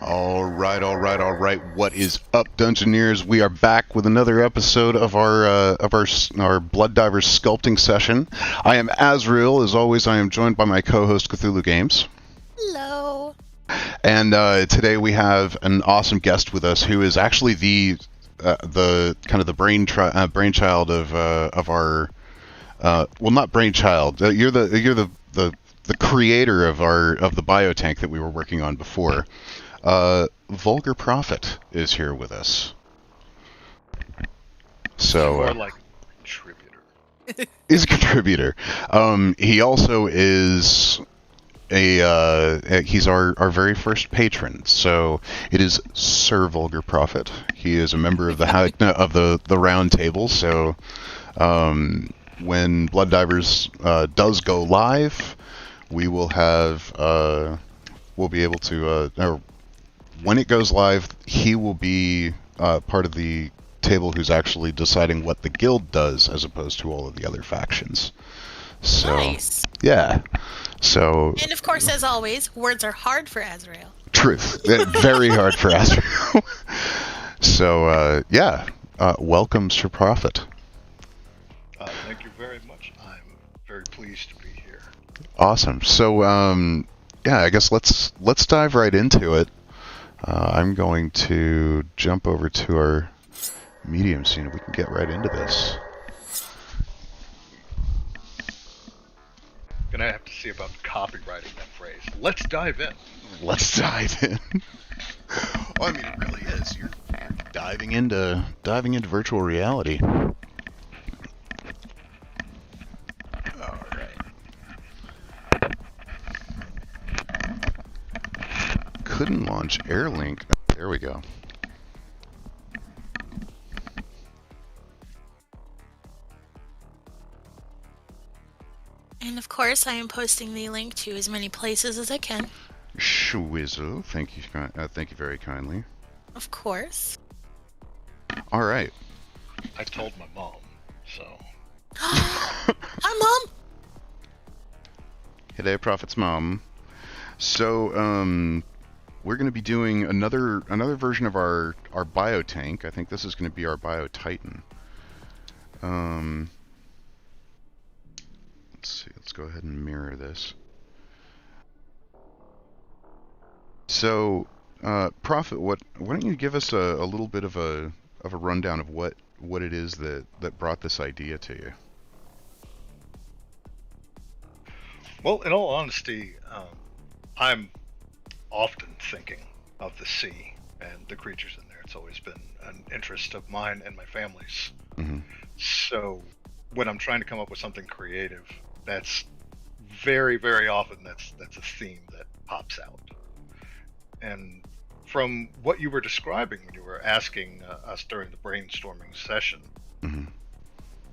All right, all right, all right. What is up, Dungeoneers? We are back with another episode of our Blood Divers sculpting session. I am Azrael. As always, I am joined by my co-host Cthulhu Games, Hello. and today we have an awesome guest with us who is actually the kind of the brainchild of our well, not brainchild. You're the creator of the biotank that we were working on before. Vulgar Prophet is here with us. So More like contributor. he's a contributor. He also is he's our very first patron. So it is Sir Vulgar Prophet. He is a member of the round table. So when Blood Divers does go live, we will have we'll be able to or when it goes live, he will be part of the table who's actually deciding what the guild does as opposed to all of the other factions. So, Nice. yeah. So, And of course, as always, words are hard for Azrael. truth. Very hard for Azrael. So, yeah. Welcome, Sir Prophet. Thank you very much. I'm very pleased to be here. Awesome. So, yeah, I guess let's dive right into it. I'm going to jump over to our Medium scene and we can get right into this. Gonna have to see about copywriting that phrase. Let's dive in. Let's dive in. Well, I mean, it really is. You're diving into virtual reality. All right. Couldn't launch Airlink. Oh, there we go. And of course, I am posting the link to as many places as I can. Schwizzle, thank you very kindly. Of course. All right. I told my mom, so. Hi, Mom. Hey there, Prophet's mom. So, we're going to be doing another version of our biotank. I think this is going to be our Bio-Titan. Let's see. Let's go ahead and mirror this. So, Prophet, why don't you give us a little bit of a rundown of what it is that brought this idea to you? Well, in all honesty, I'm often thinking of the sea and the creatures in there. It's always been an interest of mine and my family's. Mm-hmm. So, when I'm trying to come up with something creative, that's very, very often that's a theme that pops out. And from what you were describing when you were asking us during the brainstorming session, Mm-hmm.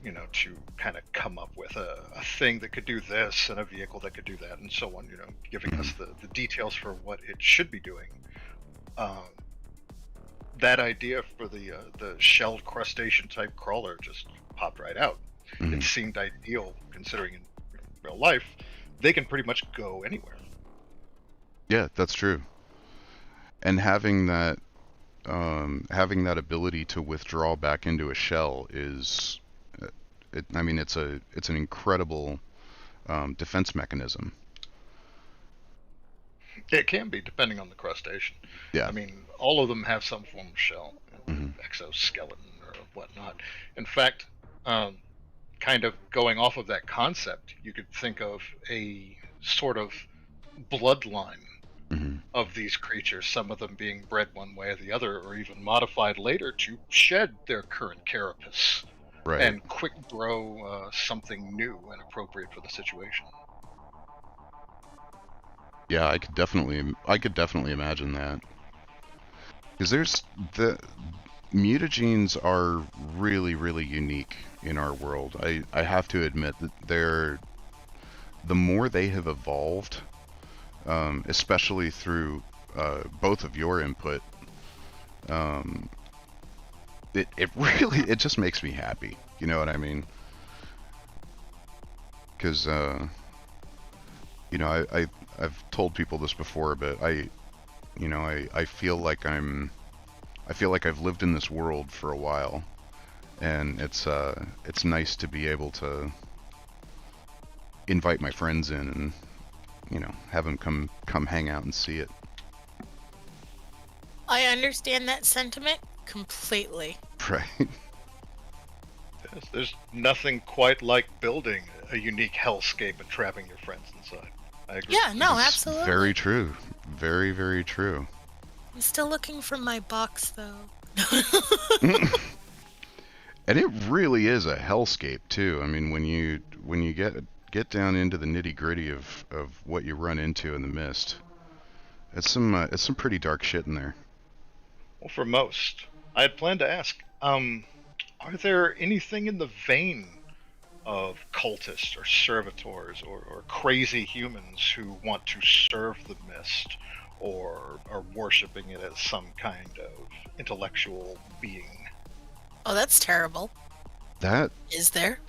you know, to kind of come up with a thing that could do this and a vehicle that could do that and so on, you know, giving us the details for what it should be doing. That idea for the shelled crustacean type crawler just popped right out. Mm-hmm. It seemed ideal considering in real life they can pretty much go anywhere. Yeah, that's true. And having that ability to withdraw back into a shell is, I mean, it's an incredible defense mechanism. It can be, depending on the crustacean. Yeah. I mean, all of them have some form of shell, Mm-hmm. exoskeleton or whatnot. In fact, kind of going off of that concept, you could think of a sort of bloodline Mm-hmm. of these creatures, some of them being bred one way or the other, or even modified later to shed their current carapace Right. and quick grow something new and appropriate for the situation. Yeah, I could definitely imagine that. Because there's the mutagenes are really, really unique in our world. I have to admit that the more they have evolved, especially through both of your input, it really, it just makes me happy. You know what I mean? Because you know, I've told people this before, but You know, I feel like I've lived in this world for a while, and it's nice to be able to invite my friends in and, you know, have them come hang out and see it. I understand that sentiment completely. Right. There's nothing quite like building a unique hellscape and trapping your friends inside. I agree. Yeah, no, It's absolutely. very true. Very, very true. I'm still looking for my box, though. And it really is a hellscape too. I mean, when you get down into the nitty gritty of what you run into in the mist, it's some pretty dark shit in there. Well, for most, I had planned to ask, are there anything in the vein of cultists or servitors or crazy humans who want to serve the mist or are worshipping it as some kind of intellectual being? Oh, that's terrible. That Is there?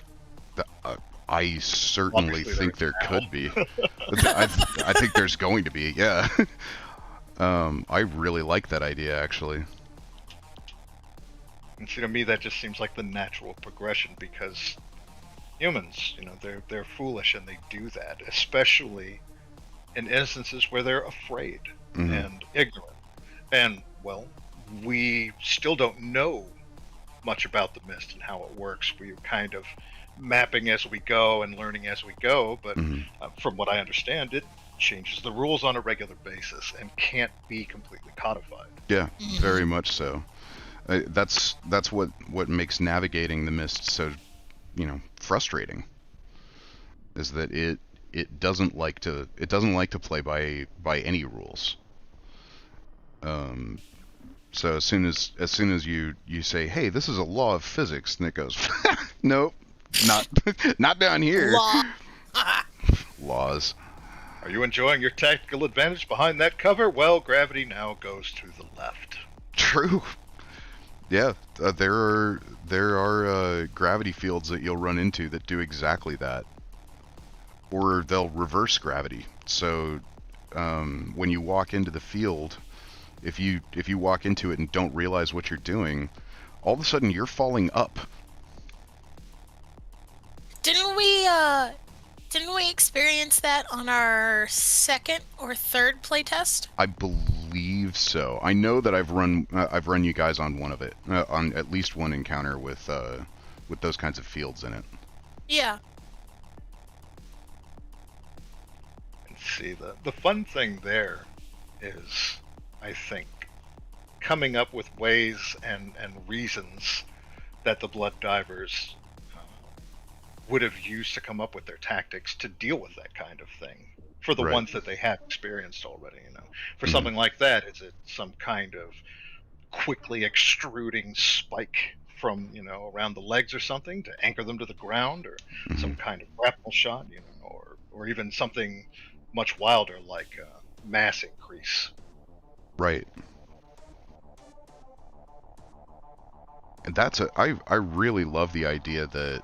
I certainly Obviously think there now. could be. I think there's going to be. Yeah. I really like that idea, actually. And see, to me, that just seems like the natural progression because humans, you know, they're foolish and they do that, especially in instances where they're afraid and ignorant. And well, we still don't know much about the mist and how it works. We're kind of mapping as we go and learning as we go, but from what I understand, it changes the rules on a regular basis and can't be completely codified. Yeah, very much so. That's what makes navigating the mist so, you know, frustrating. Is that it doesn't like to play by any rules. So as soon as you say, hey, this is a law of physics, and it goes, nope, not down here. Law. Laws. Are you enjoying your tactical advantage behind that cover? Well, gravity now goes to the left. True. Yeah, there are gravity fields that you'll run into that do exactly that, or they'll reverse gravity. So when you walk into the field, if you walk into it and don't realize what you're doing, all of a sudden you're falling up. Didn't we experience that on our second or third playtest? I believe so. I know that I've run you guys on one of it, on at least one encounter with those kinds of fields in it. Yeah. And see, the fun thing there is, I think, coming up with ways and reasons that the blood divers would have used to come up with their tactics to deal with that kind of thing for the ones that they have experienced already. You know, for something like that, is it some kind of quickly extruding spike from, you know, around the legs or something to anchor them to the ground, or some kind of grapple shot, you know, or even something much wilder like mass increase. Right. And I really love the idea that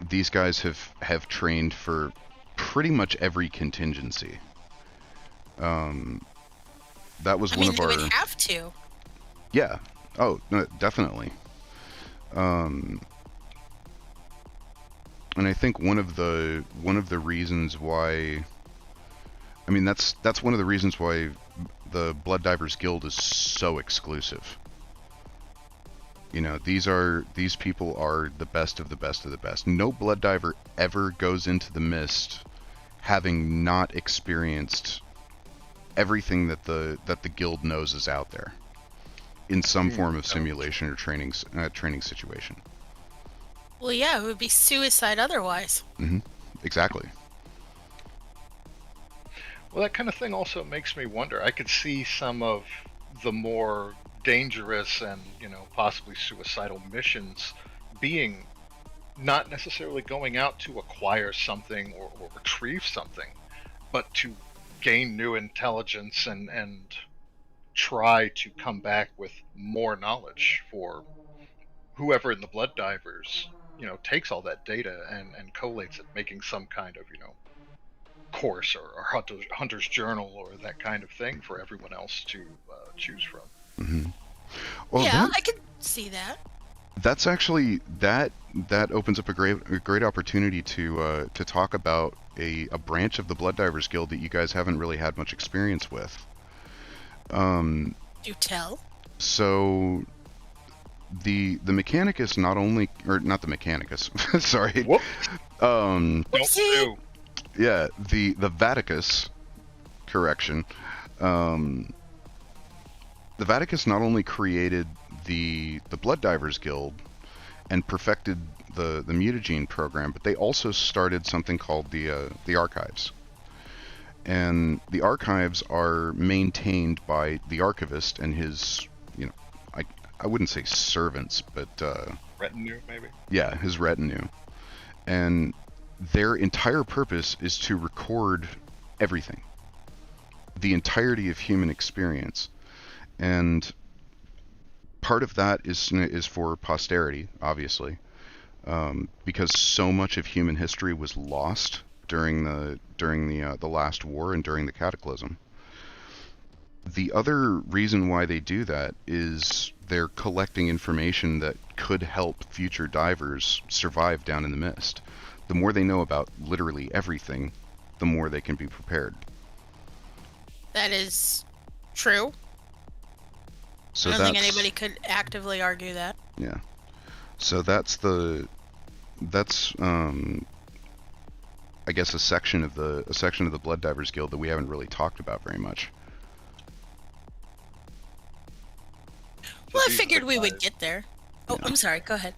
these guys have trained for pretty much every contingency. That was one of our. They would have to. Yeah. Oh, no, definitely. And I think one of the reasons why. I mean, that's one of the reasons why the Blood Divers Guild is so exclusive. You know, these people are the best of the best of the best. No blood diver ever goes into the mist having not experienced everything that the guild knows is out there in some form of simulation or training situation. Well, yeah, it would be suicide otherwise. Exactly. Well, that kind of thing also makes me wonder. I could see some of the more dangerous and, you know, possibly suicidal missions being not necessarily going out to acquire something or retrieve something, but to gain new intelligence and try to come back with more knowledge for whoever in the blood divers, you know, takes all that data and collates it, making some kind of, you know, course or Hunter's Journal or that kind of thing for everyone else to choose from. Mm-hmm. Well, yeah, I could see that. That's actually that opens up a great opportunity to talk about a branch of the Blood Divers Guild that you guys haven't really had much experience with. Do tell. So the Mechanicus not the Mechanicus, sorry. Whoop. Um, Don't do. Yeah, the Vaticus, correction. The Vaticus not only created the Blood Divers Guild and perfected the Mutagene program, but they also started something called the Archives. And the Archives are maintained by the Archivist and his, I wouldn't say servants, but Retinue, maybe? Yeah, his retinue. And their entire purpose is to record everything. The entirety of human experience. And part of that is for posterity, obviously, because so much of human history was lost during the last war and during the Cataclysm. The other reason why they do that is they're collecting information that could help future divers survive down in the mist. The more they know about literally everything, the more they can be prepared. That is true. So I don't think anybody could actively argue that. Yeah. So that's I guess a section of the Blood Divers Guild that we haven't really talked about very much. Well, I figured we would get there. Oh, yeah. I'm sorry. Go ahead.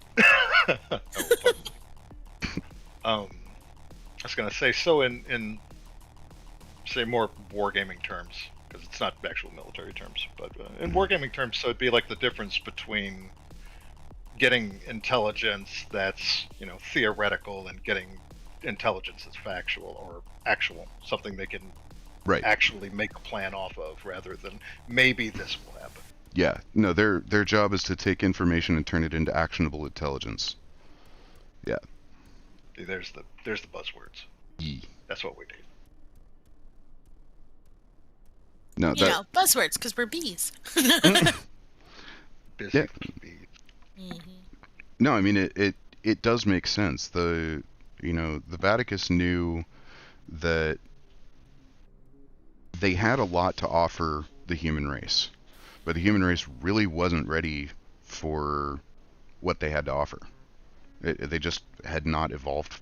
I was gonna say, so in say more wargaming terms, because it's not actual military terms, but in wargaming terms, so it'd be like the difference between getting intelligence that's theoretical and getting intelligence that's factual or actual, something they can actually make a plan off of, rather than maybe this will happen. Yeah, no, their job is to take information and turn it into actionable intelligence. Yeah. There's the buzzwords. Yee. That's what we do. No, buzzwords, because we're bees. Busy bees. Mm-hmm. No, I mean it does make sense. The Vaticus knew that they had a lot to offer the human race, but the human race really wasn't ready for what they had to offer. They just had not evolved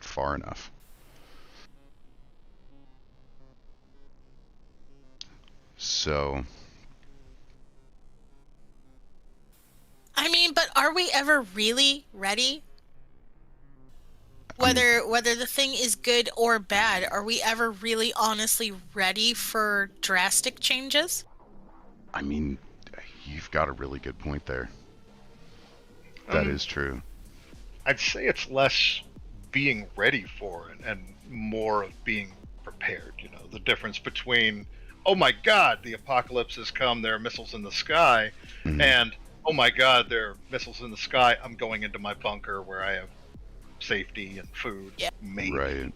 far enough. So, I mean, but are we ever really ready? Whether the thing is good or bad, are we ever really honestly ready for drastic changes? I mean, you've got a really good point there. That is true. I'd say it's less being ready for it and more of being prepared. The difference between, oh my God, the apocalypse has come, there are missiles in the sky, and oh my God, there are missiles in the sky, I'm going into my bunker where I have safety and food. Yeah. Maybe. Right.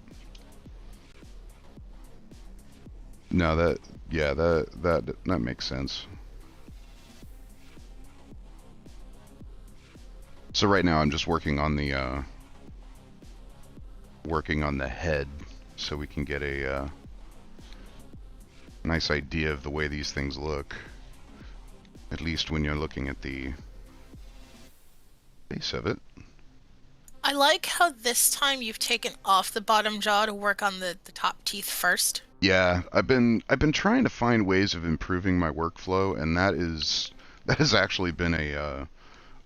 No, that makes sense. So right now I'm just working on the head, so we can get a nice idea of the way these things look. At least when you're looking at the base of it. I like how this time you've taken off the bottom jaw to work on the top teeth first. Yeah, I've been trying to find ways of improving my workflow, and that has actually been a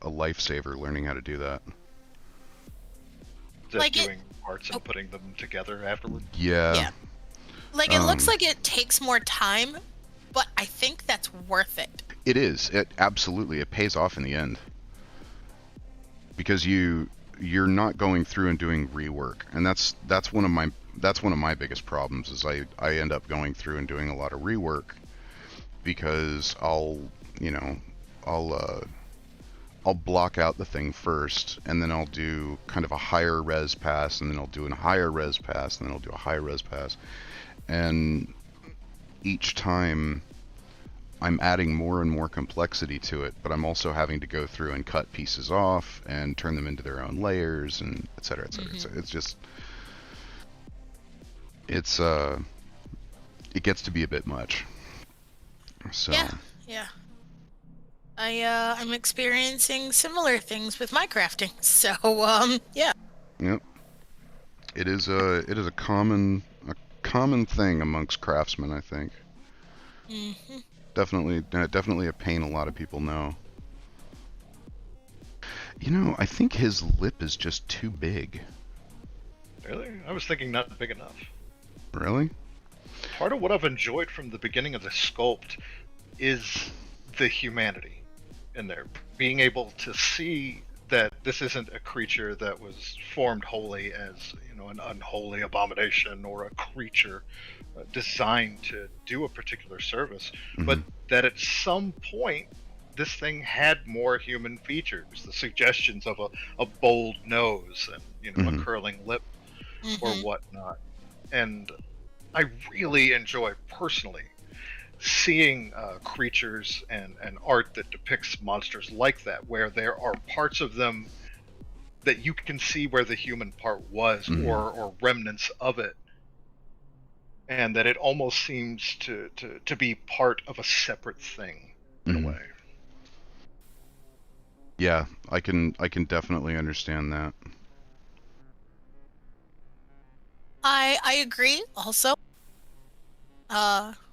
lifesaver, learning how to do that. Just doing parts and putting them together afterward? Yeah. Like, it looks like it takes more time, but I think that's worth it. It is. It absolutely. It pays off in the end. Because you're not going through and doing rework, and that's one of my biggest problems is I end up going through and doing a lot of rework because I'll I'll block out the thing first, and then I'll do kind of a higher res pass, and then I'll do a higher res pass, and then I'll do a high res pass. And each time I'm adding more and more complexity to it, but I'm also having to go through and cut pieces off and turn them into their own layers, and et cetera, et cetera. Mm-hmm. So it's just, it gets to be a bit much. So. Yeah. I'm experiencing similar things with my crafting. So, yeah. Yep. It is a common thing amongst craftsmen, I think. Mm-hmm. Definitely a pain a lot of people know. You know, I think his lip is just too big. Really? I was thinking not big enough. Really? Part of what I've enjoyed from the beginning of the sculpt is the humanity in there. Being able to see that this isn't a creature that was formed wholly as, you know, an unholy abomination or a creature designed to do a particular service, mm-hmm. but that at some point this thing had more human features, the suggestions of a bold nose and, you know, mm-hmm. a curling lip mm-hmm. or whatnot. And I really enjoy personally seeing creatures and art that depicts monsters like that, where there are parts of them that you can see where the human part was, mm-hmm. or remnants of it, and that it almost seems to be part of a separate thing in mm-hmm. a way. Yeah, I can definitely understand that. I agree also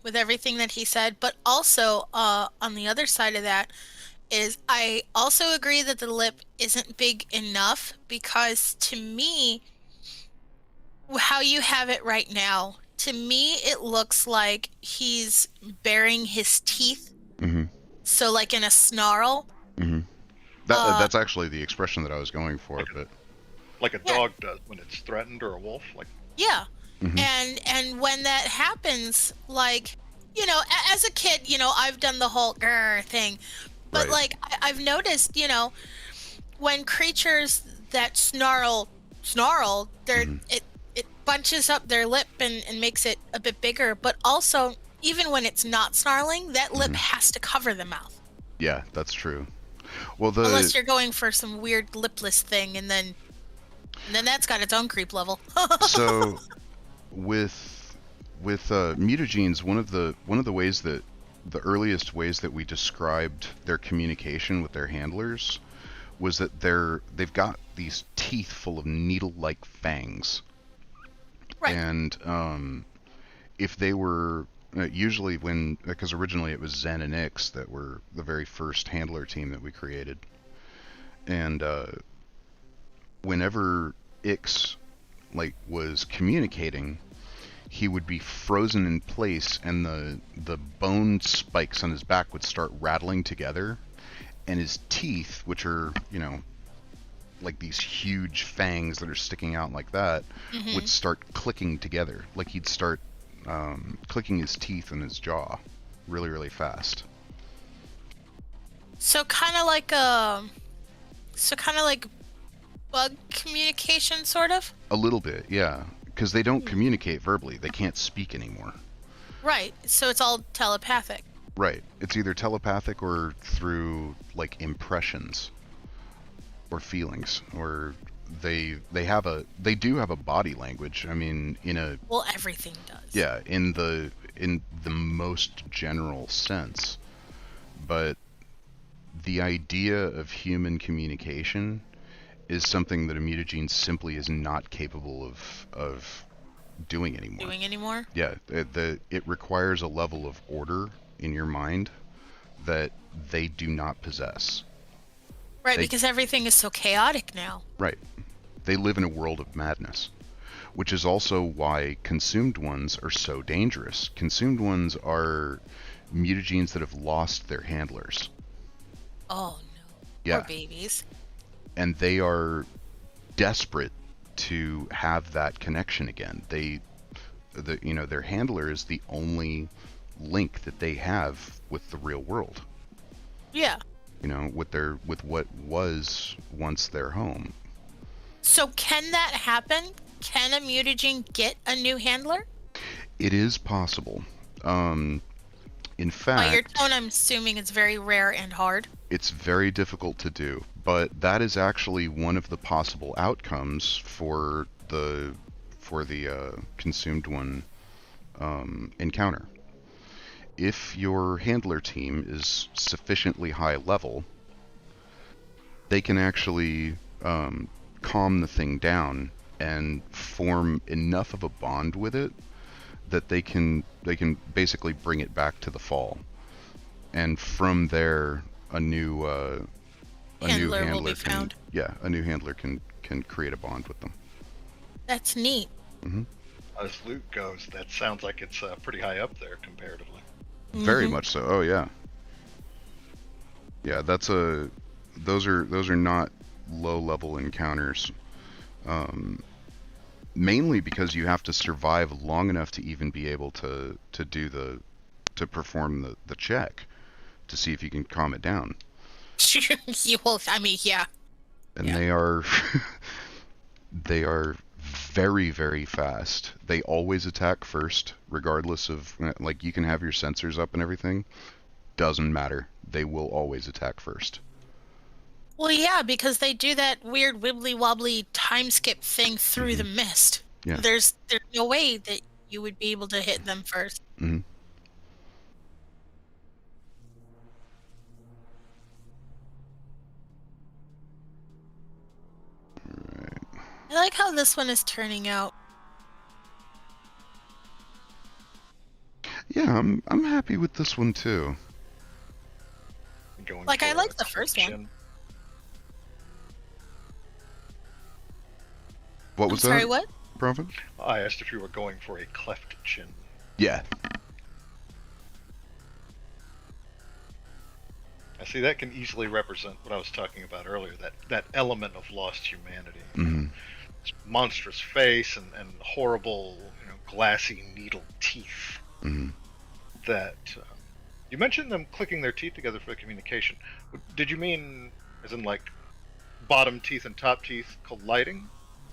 with everything that he said, but also on the other side of that is I also agree that the lip isn't big enough, because to me, how you have it right now, to me it looks like he's baring his teeth. Mm-hmm. So like in a snarl. Mm-hmm. That's actually the expression that I was going for, like a dog does when it's threatened, or a wolf, like. Yeah. Mm-hmm. And when that happens, like, you know, as a kid, you know, I've done the whole grr thing, but right. like I've noticed, you know, when creatures that snarl, they're mm-hmm. it bunches up their lip and makes it a bit bigger, but also even when it's not snarling, that lip mm-hmm. has to cover the mouth. Yeah, that's true. Well, unless you're going for some weird lipless thing, and then that's got its own creep level. So with mutagenes, one of the ways that the earliest ways that we described their communication with their handlers was that they've got these teeth full of needle-like fangs. Right. And if they were usually because originally it was Zen and Ix that were the very first handler team that we created, and whenever Ix was communicating, he would be frozen in place, and the bone spikes on his back would start rattling together, and his teeth, which are, you know, like these huge fangs that are sticking out like that, mm-hmm. would start clicking together. Like he'd start clicking his teeth in his jaw really, really fast. So kind of like bug communication, sort of? A little bit, yeah. Because they don't communicate verbally. They can't speak anymore. Right. So it's all telepathic. Right. It's either telepathic or through, like, impressions or feelings, or they do have a body language. I mean, well, everything does. Yeah, in the most general sense. But the idea of human communication is something that a mutagene simply is not capable of doing anymore. Yeah, it requires a level of order in your mind that they do not possess. Right, because everything is so chaotic now. Right. They live in a world of madness, which is also why consumed ones are so dangerous. Consumed ones are mutagenes that have lost their handlers. Oh no. Yeah. Poor babies. And they are desperate to have that connection again. Their handler is the only link that they have with the real world. Yeah. with what was once their home. So can that happen? Can a mutagene get a new handler? It is possible. In By fact, your tone, I'm assuming it's very rare and hard. it's very difficult to do, but that is actually one of the possible outcomes for the consumed one encounter. If your handler team is sufficiently high level, they can actually calm the thing down and form enough of a bond with it that they can basically bring it back to the fall, and from there a new Handler will handler be found. a new handler can create a bond with them. That's neat. As loot goes, that sounds like it's pretty high up there comparatively. Very much so. Oh yeah. Yeah, those are not low level encounters. Mainly because you have to survive long enough to even be able to perform the check to see if you can calm it down. You will. I mean, yeah. And Yeah. they are very, very fast. They always attack first, regardless of, like, you can have your sensors up and everything. Doesn't matter. They will always attack first. Well, yeah, because they do that weird wibbly wobbly time skip thing through the mist. Yeah. There's no way that you would be able to hit them first. Mm-hmm. I like how this one is turning out. Yeah, I'm happy with this one too. Going Like, I for like a the first one. chin. What was I'm sorry, that? what? Prophet? I asked if you were going for a cleft chin. Yeah. I see that can easily represent what I was talking about earlier, that element of lost humanity. Mm-hmm. This monstrous face and horrible, glassy needle teeth. Mm-hmm. That you mentioned them clicking their teeth together for communication. Did you mean as in like bottom teeth and top teeth colliding?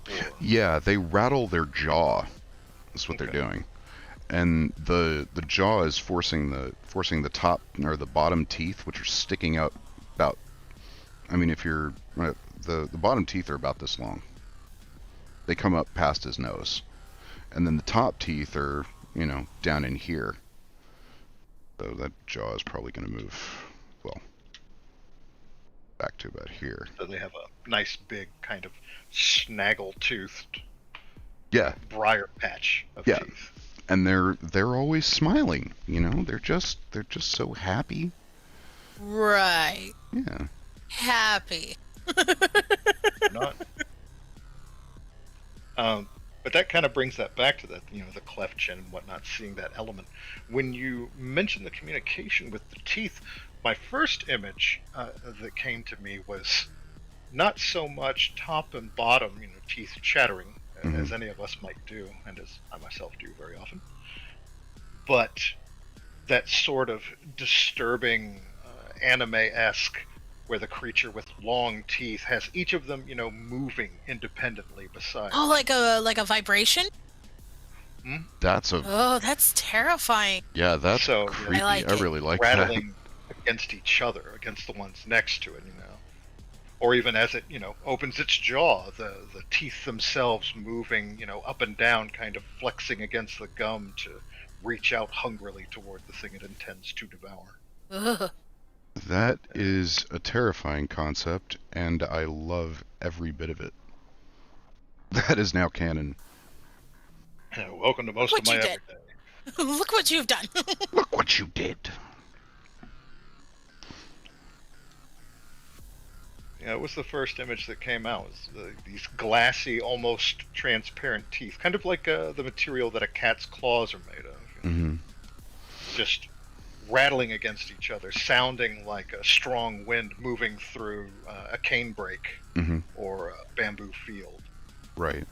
Or... Yeah, they rattle their jaw. That's what they're doing. And the jaw is forcing the top or the bottom teeth, which are sticking out about. I mean, if you're the bottom teeth are about this long. They come up past his nose, and then the top teeth are down in here. So that jaw is probably going to move back to about here. So they have a nice big kind of snaggle-toothed briar patch of teeth. And they're always smiling, they're just so happy. Right. Yeah. Happy. Not. But that kind of brings that back to the cleft chin and whatnot, seeing that element. When you mentioned the communication with the teeth, my first image that came to me was not so much top and bottom, teeth chattering, as any of us might do, and as I myself do very often, but that sort of disturbing anime-esque, where the creature with long teeth has each of them, moving independently beside. Oh, like a vibration? That's terrifying. Yeah, that's so creepy. I really like rattling against each other, against the ones next to it, or even as it, opens its jaw, the teeth themselves moving, up and down, kind of flexing against the gum to reach out hungrily toward the thing it intends to devour. Ugh. That is a terrifying concept, and I love every bit of it. That is now canon. Welcome to most of my everyday. Look what you've done. Look what you did. Yeah, it was the first image that came out. These glassy, almost transparent teeth, kind of like the material that a cat's claws are made of. Just rattling against each other, sounding like a strong wind moving through a cane brake or a bamboo field. Right.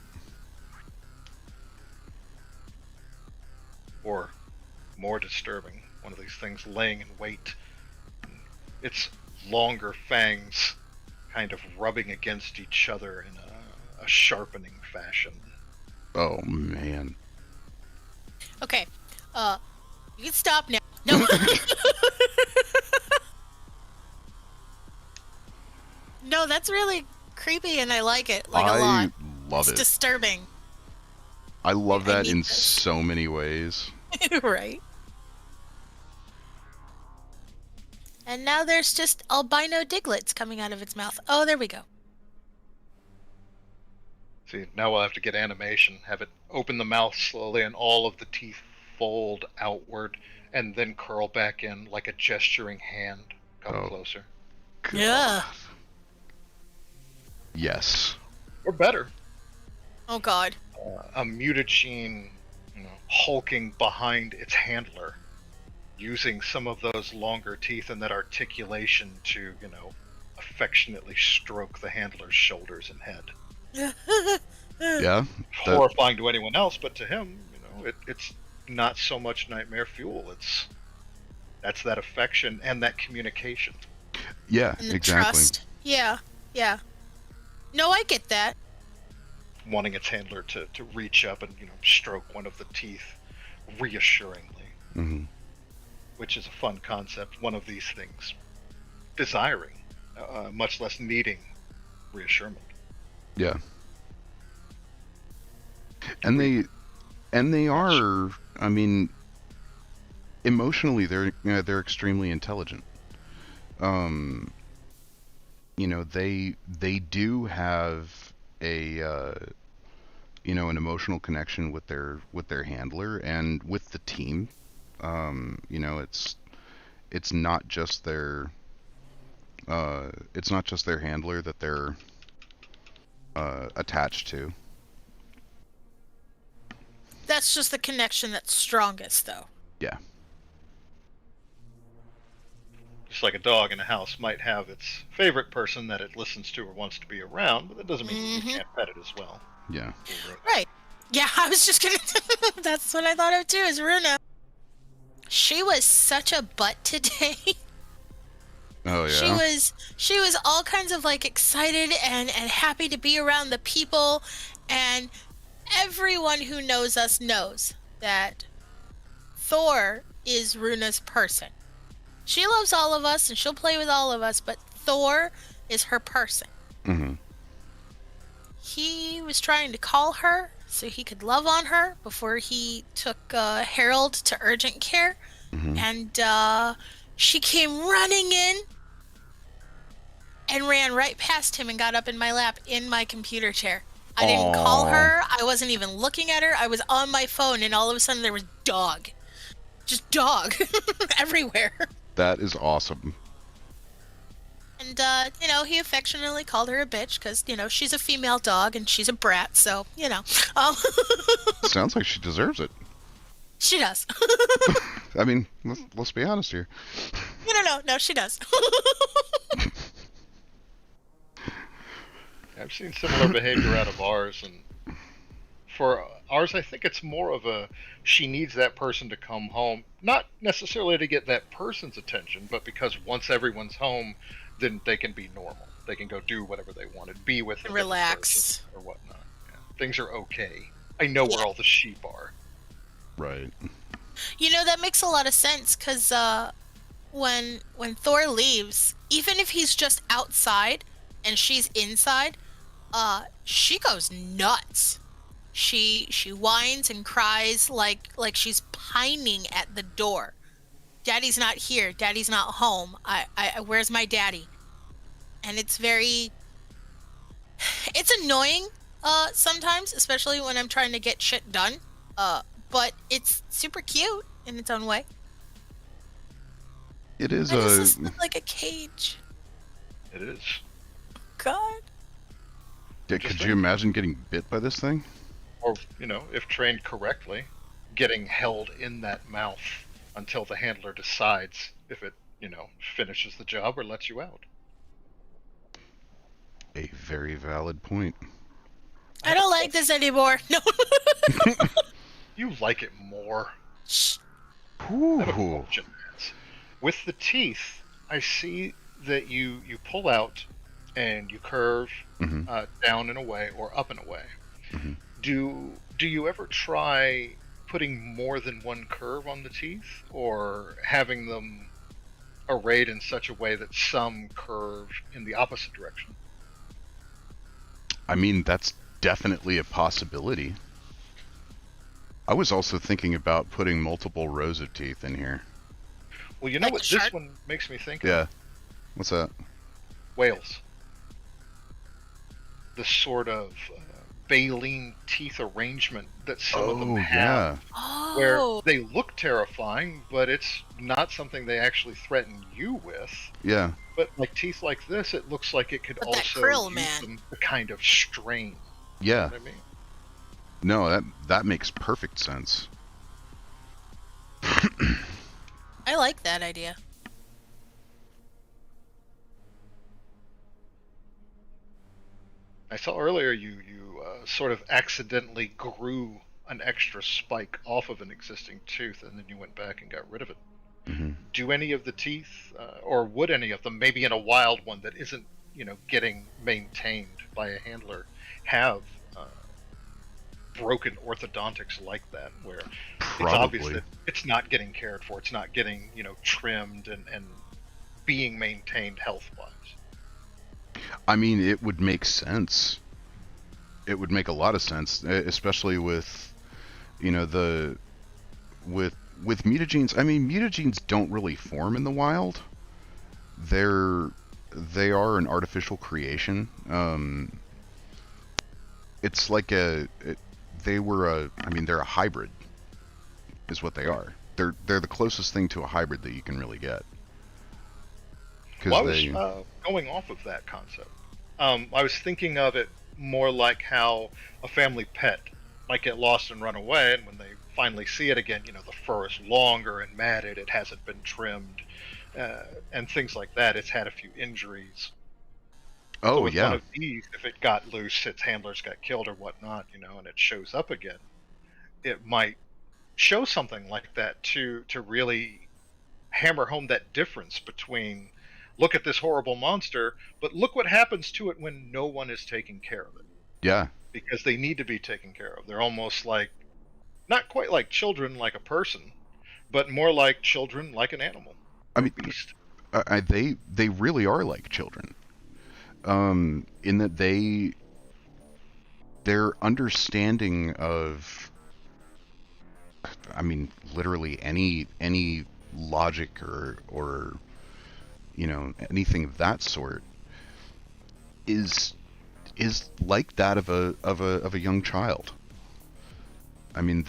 Or, more disturbing, one of these things laying in wait. Its longer fangs kind of rubbing against each other in a sharpening fashion. Oh man. Okay, you can stop now. No. No, that's really creepy, and I like it, like, a lot. Love It's it. disturbing. I love I that need in this. so many ways. Right. And now there's just albino diglets coming out of its mouth. Oh, there we go. See, now we'll have to get animation, have it open the mouth slowly and all of the teeth fold outward and then curl back in like a gesturing hand. Come Oh. closer. God. Yeah. Yes. Or better, Oh, God. a mutagene, hulking behind its handler, using some of those longer teeth and that articulation to, affectionately stroke the handler's shoulders and head. Yeah. Horrifying to anyone else, but to him, it's not so much nightmare fuel. That's that affection and that communication. Yeah. And the Exactly. trust. Yeah. Yeah. No, I get that. Wanting its handler to reach up and stroke one of the teeth reassuringly, Mm-hmm. which is a fun concept. One of these things desiring, much less needing reassurance. Yeah. And they are. I mean, emotionally, they're extremely intelligent. They do have a an emotional connection with their handler and with the team. It's not just their handler that they're attached to. That's just the connection that's strongest, though. Yeah. Just like a dog in a house might have its favorite person that it listens to or wants to be around, but that doesn't mean you can't pet it as well. Yeah. Right. Yeah, I was just gonna... That's what I thought of, too, is Runa. She was such a butt today. Oh yeah. She was all kinds of, like, excited and happy to be around the people, and everyone who knows us knows that Thor is Runa's person. She loves all of us and she'll play with all of us, but Thor is her person. Mm-hmm. He was trying to call her so he could love on her before he took Harold to urgent care. Mm-hmm. And she came running in and ran right past him and got up in my lap in my computer chair. I didn't call her. I wasn't even looking at her. I was on my phone, and all of a sudden there was dog. Just dog everywhere. That is awesome. And, he affectionately called her a bitch because, she's a female dog and she's a brat, so, Sounds like she deserves it. She does. I mean, let's be honest here. No, she does. I've seen similar behavior out of ours, and for ours, I think it's more of a she needs that person to come home, not necessarily to get that person's attention, but because once everyone's home, then they can be normal. They can go do whatever they wanted, be with a Relax or whatnot. Yeah. Things are okay. I know where all the sheep are. Right. That makes a lot of sense because when Thor leaves, even if he's just outside and she's inside, she goes nuts. She whines and cries like she's pining at the door. Daddy's not here. Daddy's not home. I where's my daddy? And it's annoying sometimes, especially when I'm trying to get shit done. But it's super cute in its own way. It is Why does this look like a cage? It is. God. Could you imagine getting bit by this thing? Or, if trained correctly, getting held in that mouth until the handler decides if it, finishes the job or lets you out. A very valid point. I don't like this anymore. No. You like it more. Shh. I have a Ooh. question. With the teeth, I see that you pull out and you curve Mm-hmm. down in a way or up in a way. Mm-hmm. Do you ever try putting more than one curve on the teeth, or having them arrayed in such a way that some curve in the opposite direction? I mean, that's definitely a possibility. I was also thinking about putting multiple rows of teeth in here. Well, you know Like what a this shark? one makes me think Yeah. of? What's that? Whales. The sort of baleen teeth arrangement that some of them Oh, have, yeah. where Oh, they look terrifying, but it's not something they actually threaten you with. Yeah. But like teeth like this, it looks like it could but that also krill, use man. them to kind of strain. You know Yeah. what I mean? No, that makes perfect sense. I like that idea. I saw earlier you sort of accidentally grew an extra spike off of an existing tooth, and then you went back and got rid of it. Mm-hmm. Do any of the teeth, or would any of them, maybe in a wild one that isn't, getting maintained by a handler, have broken orthodontics like that, where it's obvious Probably. that it's not getting cared for, it's not getting, trimmed and being maintained health-wise? I mean, it would make sense. It would make a lot of sense, especially with, with mutagenes. I mean, mutagenes don't really form in the wild. They are an artificial creation. It's like they're a hybrid, is what they are. They're the closest thing to a hybrid that you can really get. Well, I was going off of that concept. I was thinking of it more like how a family pet might get lost and run away, and when they finally see it again, the fur is longer and matted, it hasn't been trimmed, and things like that. It's had a few injuries. So Oh with one yeah, of these, if it got loose, its handlers got killed or whatnot, and it shows up again, it might show something like that to really hammer home that difference between, look at this horrible monster, but look what happens to it when no one is taking care of it, yeah. because they need to be taken care of. They're almost like, not quite like children, like a person, but more like children, like an animal I or mean, beast. they really are like children. In that their understanding of, I mean, literally any logic or anything of that sort is like that of a young child. I mean,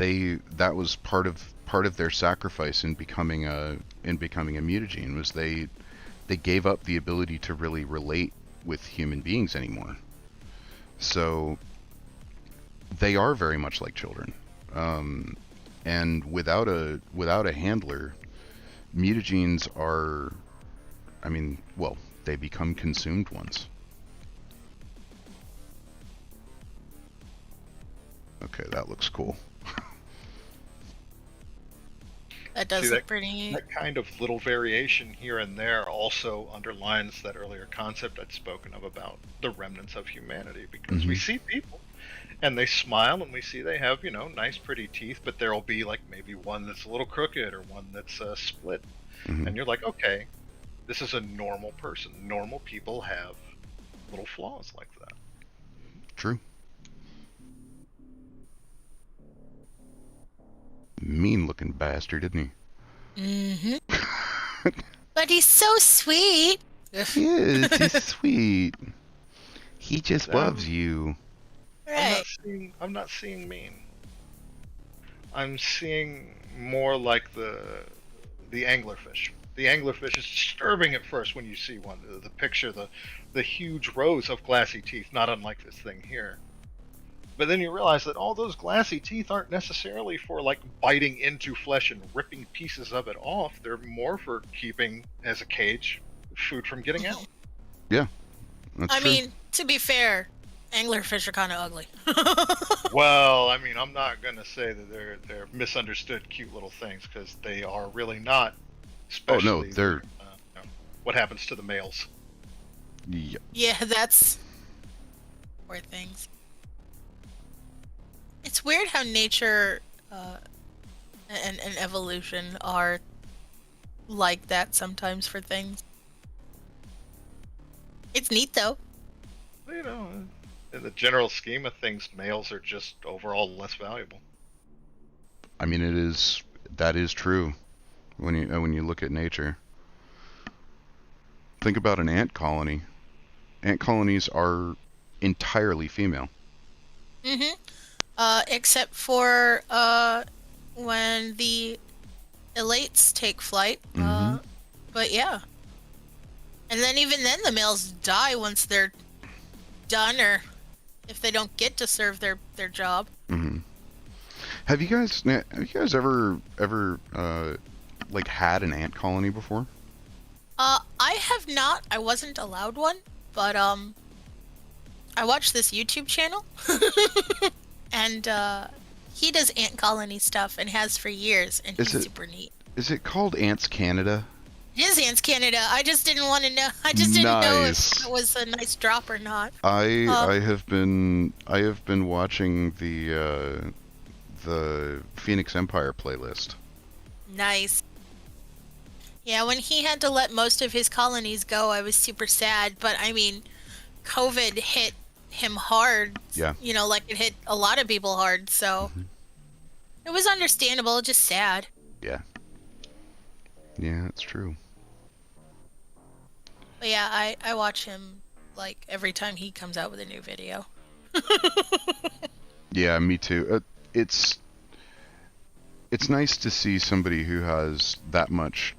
that was part of their sacrifice in becoming a mutagene, was they gave up the ability to really relate with human beings anymore. So they are very much like children. And without a handler, mutagenes are, I mean, well, they become consumed ones. Okay, that looks cool. That does See, look pretty. that kind of little variation here and there also underlines that earlier concept I'd spoken of about the remnants of humanity, because we Mhm. see people and they smile and we see they have, nice pretty teeth, but there'll be like maybe one that's a little crooked or one that's split. Mhm. And you're like, okay, this is a normal person. Normal people have little flaws like that. True. Mean looking bastard, isn't Mm-hmm. he? But he's so sweet. He is. He's sweet. He just loves Um, you. Right. I'm not seeing mean. I'm seeing more like the anglerfish. The anglerfish is disturbing at first when you see one. The picture, the huge rows of glassy teeth, not unlike this thing here. But then you realize that all those glassy teeth aren't necessarily for like biting into flesh and ripping pieces of it off. They're more for keeping, as a cage, food from getting out. Yeah, that's I true. mean, to be fair, anglerfish are kind of ugly. Well, I mean, I'm not gonna say that they're misunderstood, cute little things, because they are really not. Oh no, Especially, they're no. what happens to the males. Yep. Yeah, that's poor things. It's weird how nature and evolution are like that sometimes for things. It's neat though. You know, in the general scheme of things, males are just overall less valuable. I mean, that is true when you look at nature. Think about an ant colony. Ant colonies are entirely female. Mm-hmm. Except for when the elates take flight. Mm-hmm. But yeah. And then even then the males die once they're done, or if they don't get to serve their job. Mm-hmm. Have you guys ever like had an ant colony before? I have not. I wasn't allowed one, but I watched this YouTube channel and he does ant colony stuff and has for years, and he's super neat. Is it called Ants Canada? It is Ants Canada. I just didn't want to know. I just didn't know if it was a nice drop or not. I have been watching the Phoenix Empire playlist. Nice. Yeah, when he had to let most of his colonies go, I was super sad. But I mean, COVID hit him hard. Yeah. You know, like it hit a lot of people hard. So it was understandable, just sad. Yeah. Yeah, that's true. But yeah, I watch him like every time he comes out with a new video. Yeah, me too. It's nice to see somebody who has that much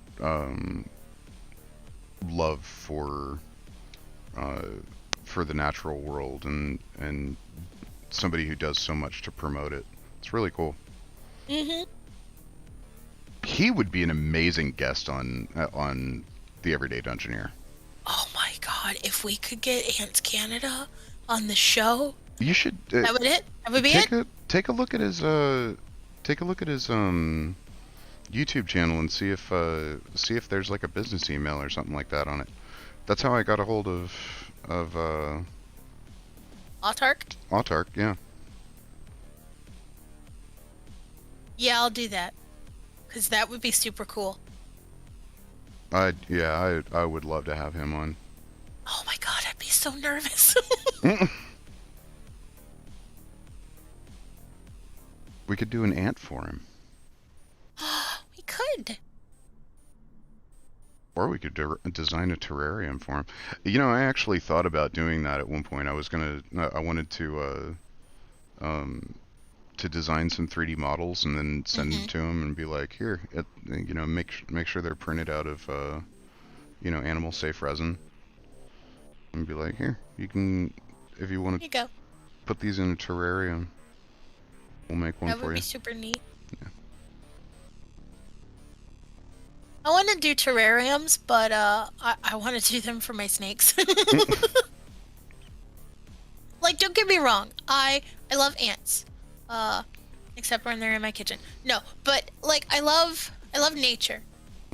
love for the natural world and somebody who does so much to promote it. It's really cool. Mm-hmm. He would be an amazing guest on the Everyday Dungeoneer. Oh my god, if we could get Ants Canada on the show, you should. That would it. That would be it. Take a look at his YouTube channel and see if there's like a business email or something like that on it. That's how I got a hold of Autark, yeah. Yeah, I'll do that. Because that would be super cool. I would love to have him on. Oh my god, I'd be so nervous. We could do an ant for him. We could. Or we could design a terrarium for him. You know, I actually thought about doing that at one point. I wanted to design some 3D models and then send them to him and be like, here, make sure they're printed out of, animal safe resin. And be like, here, you can, if you want to put these in a terrarium, we'll make one for you. That would be super neat. Yeah. I want to do terrariums, but I want to do them for my snakes. Like, don't get me wrong, I love ants. Except when they're in my kitchen. No, but like I love nature.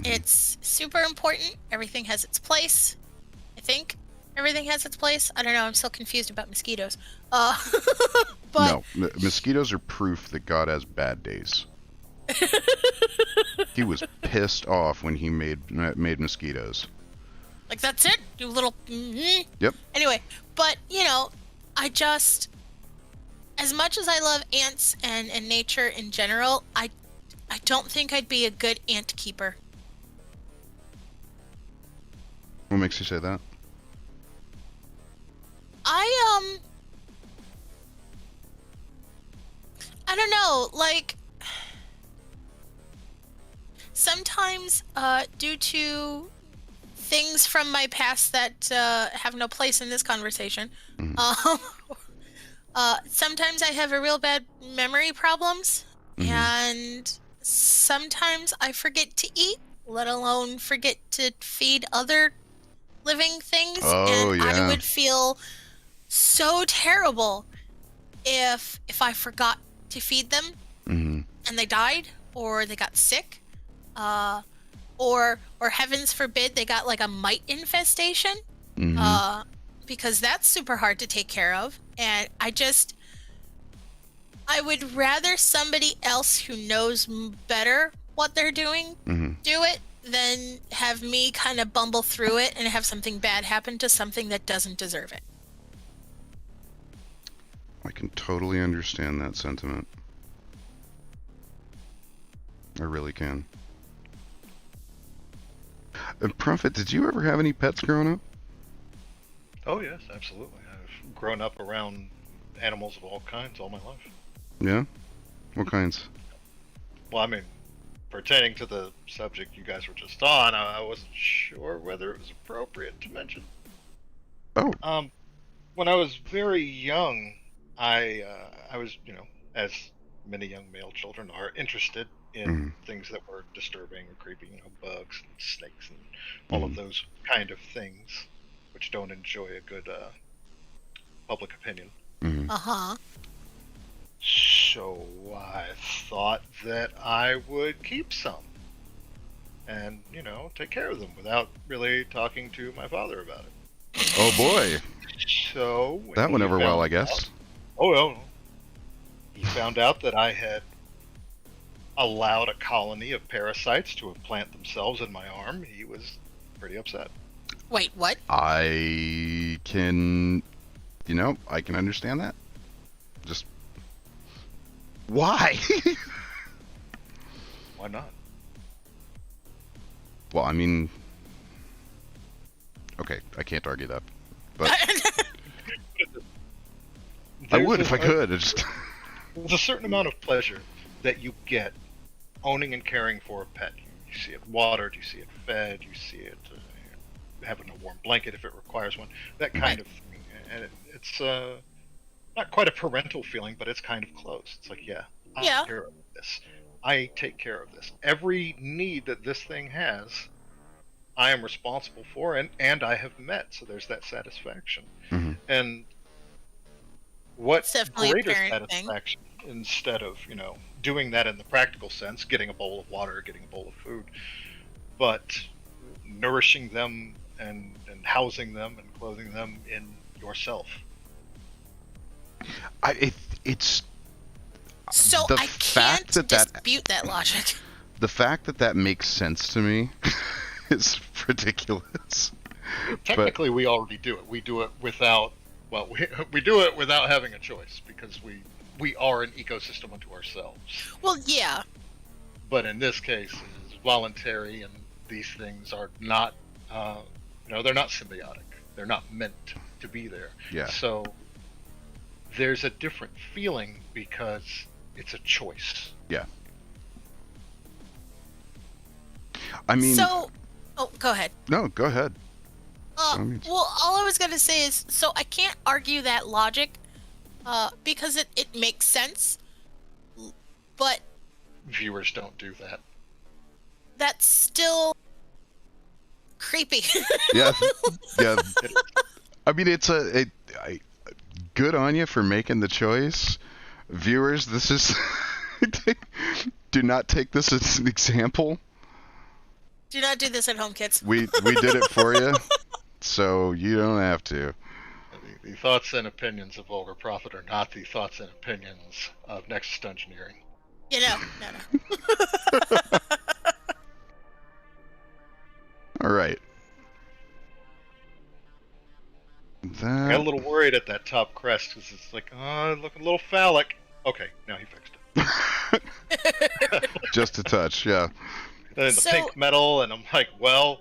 It's super important. Everything has its place. I think everything has its place. I don't know. I'm still confused about mosquitoes. But no, mosquitoes are proof that God has bad days. He was pissed off when he made mosquitoes. Like, that's it? You little... Mm-hmm. Yep. Anyway, but, as much as I love ants and nature in general, I don't think I'd be a good ant keeper. What makes you say that? I don't know, like... Sometimes, due to things from my past that have no place in this conversation, sometimes I have a real bad memory problems, and sometimes I forget to eat, let alone forget to feed other living things, I would feel so terrible if I forgot to feed them and they died or they got sick. or heavens forbid they got like a mite infestation, because that's super hard to take care of. And I would rather somebody else who knows better what they're doing do it than have me kind of bumble through it and have something bad happen to something that doesn't deserve it. I can totally understand that sentiment. I really can. Prophet, did you ever have any pets growing up? Oh yes, absolutely. I've grown up around animals of all kinds all my life. Yeah? What kinds? Well, I mean, pertaining to the subject you guys were just on, I wasn't sure whether it was appropriate to mention. Oh. When I was very young, I was, as many young male children are, interested in things that were disturbing or creepy, bugs and snakes and all of those kind of things, which don't enjoy a good public opinion. So I thought that I would keep some and, take care of them without really talking to my father about it. Oh boy. So that went over well, I guess. Oh, well. He found out that I had allowed a colony of parasites to implant themselves in my arm. He was pretty upset. Wait, what? I can understand that. Just why? Why not? Well, I mean, okay, I can't argue that, but I would if I could. There's a certain amount of pleasure that you get owning and caring for a pet. You see it watered, you see it fed, you see it having a warm blanket if it requires one, that kind of thing. And it's not quite a parental feeling, but it's kind of close. It's like, I take care of this. I take care of this. Every need that this thing has, I am responsible for, and I have met. So there's that satisfaction. And what greater satisfaction instead of, doing that in the practical sense, getting a bowl of water, getting a bowl of food, but nourishing them and housing them and clothing them in yourself. It's so I can't dispute that logic. The fact that makes sense to me is ridiculous. Technically, we already do it. We do it without. Well, we do it without having a choice because we are an ecosystem unto ourselves. Well, yeah. But in this case, it's voluntary, and these things are not. They're not symbiotic. They're not meant to be there. Yeah. So there's a different feeling because it's a choice. Yeah. I mean. So, go ahead. No, go ahead. Well, all I was going to say is, so I can't argue that logic, because it makes sense, but... Viewers don't do that. That's still creepy. Yeah. I mean, good on you for making the choice. Viewers, this is... do not take this as an example. Do not do this at home, kids. We did it for you. So you don't have to. The thoughts and opinions of Vulgar Prophet are not the thoughts and opinions of Nexus Dungeoneering. No. All right. I got a little worried at that top crest because it's like, looking a little phallic. Okay, now he fixed it. Just a touch, yeah. And the pink metal, and I'm like, well,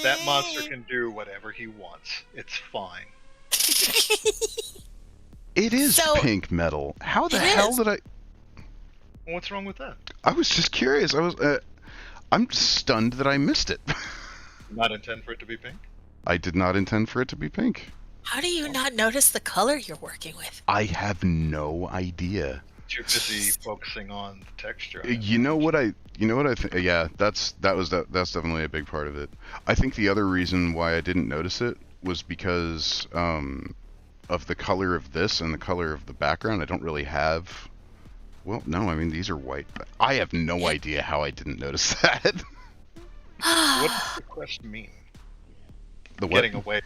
that monster can do whatever he wants. It's fine. It is pink metal. How the hell did I... What's wrong with that? I was just curious. I'm stunned that I missed it. Not intend for it to be pink? I did not intend for it to be pink. How do you not notice the color you're working with? I have no idea. Too busy focusing on the texture. You know what I think? Yeah, that's definitely a big part of it. I think the other reason why I didn't notice it was because of the color of this and the color of the background. I don't really have. Well, no, I mean these are white, but I have no idea how I didn't notice that. What does the crest mean? The what? Getting away,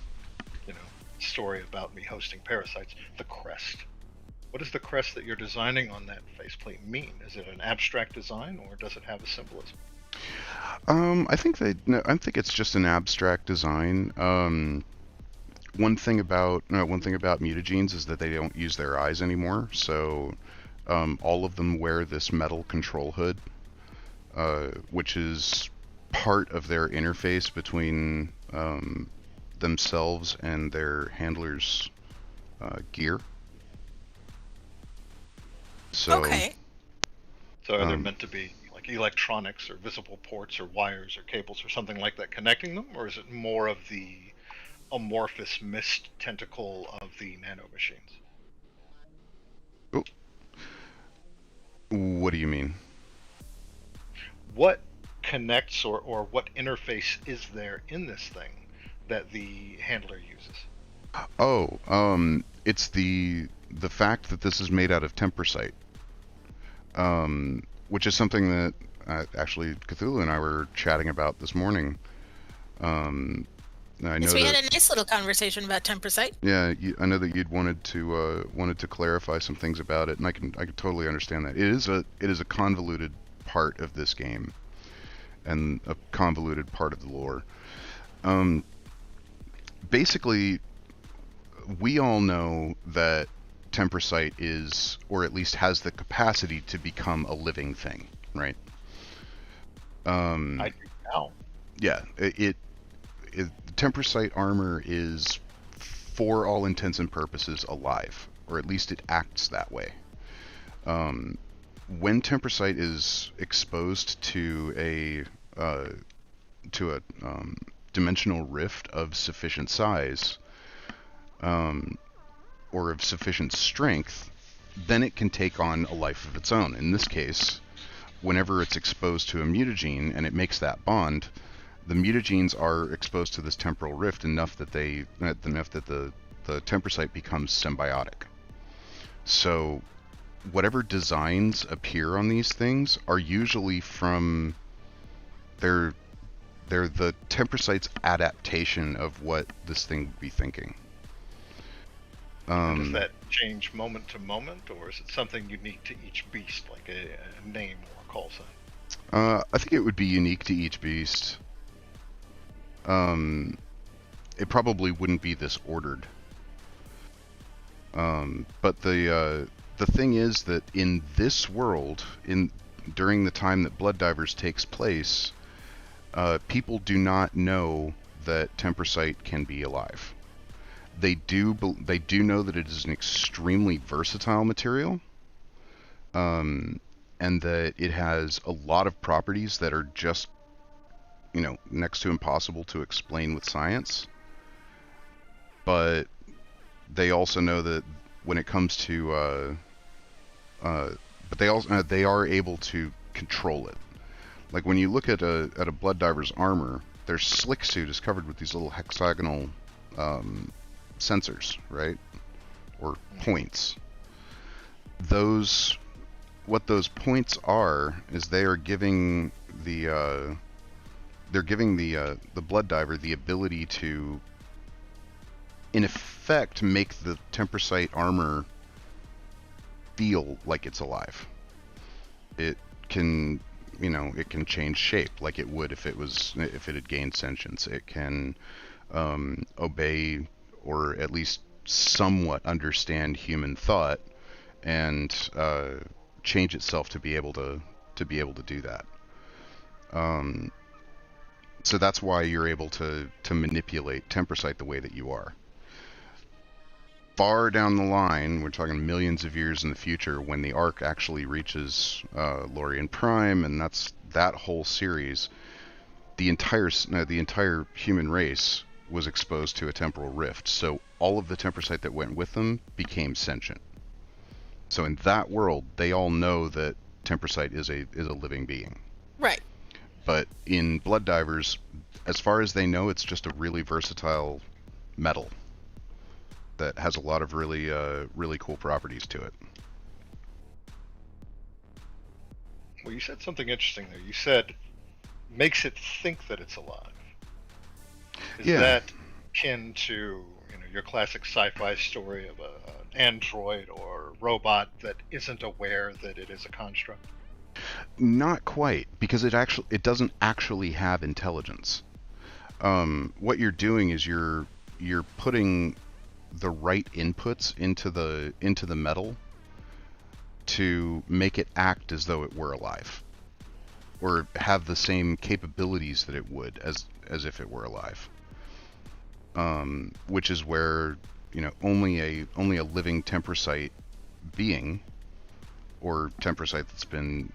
story about me hosting parasites. The crest. What does the crest that you're designing on that faceplate mean? Is it an abstract design, or does it have a symbolism? I think I think it's just an abstract design. One thing about mutagenes is that they don't use their eyes anymore, so all of them wear this metal control hood, which is part of their interface between themselves and their handlers' gear. So, Okay. So are there meant to be like electronics or visible ports or wires or cables or something like that connecting them, or is it more of the amorphous mist tentacle of the nano machines? oh, what do you mean? What connects or what interface is there in this thing that the handler uses? Oh, it's the fact that this is made out of tempersite, which is something that actually Cthulhu and I were chatting about this morning. I know Yes, we that, had a nice little conversation about tempersite. yeah, I know that you'd wanted to clarify some things about it, and I can totally understand that. It is a convoluted part of this game, and a convoluted part of the lore. Basically, we all know that tempersite is, or at least has the capacity to become a living thing, right? I do now. Yeah, tempersite armor is, for all intents and purposes, alive, or at least it acts that way. When tempersite is exposed to a dimensional rift of sufficient size, or of sufficient strength, then it can take on a life of its own. In this case, whenever it's exposed to a mutagene and it makes that bond, the mutagenes are exposed to this temporal rift enough that the tempersite becomes symbiotic. So whatever designs appear on these things are usually from they're the tempersite's adaptation of what this thing would be thinking. Does that change moment to moment, or is it something unique to each beast, like a name or a call sign? I think it would be unique to each beast. It probably wouldn't be this ordered. But the thing is that in this world, during the time that Blood Divers takes place, people do not know that tempersite can be alive. They do know that it is an extremely versatile material, and that it has a lot of properties that are just, next to impossible to explain with science. But they also know that when it comes to, but they are able to control it. Like when you look at a Blood Diver's armor, their slick suit is covered with these little hexagonal sensors, right? Or points. What those points are is they are giving the Blood Diver the ability to, in effect, make the tempersite armor feel like it's alive. It can, it can change shape like it would if it had gained sentience. It can obey, or at least somewhat understand human thought, and change itself to be able to do that. So that's why you're able to manipulate tempersite the way that you are. Far down the line, we're talking millions of years in the future, when the Ark actually reaches Lorien Prime, and that's that whole series, the entire human race was exposed to a temporal rift. So all of the tempersite that went with them became sentient. So in that world, they all know that tempersite is a living being. Right. But in Blood Divers, as far as they know, it's just a really versatile metal that has a lot of really cool properties to it. Well, you said something interesting there. You said makes it think that it's alive. Is Yeah. that akin to your classic sci-fi story of an android or robot that isn't aware that it is a construct? Not quite, because it doesn't actually have intelligence. What you're doing is you're putting the right inputs into the metal to make it act as though it were alive, or have the same capabilities that it would as if it were alive. Which is where only a living tempersite being, or tempersite that's been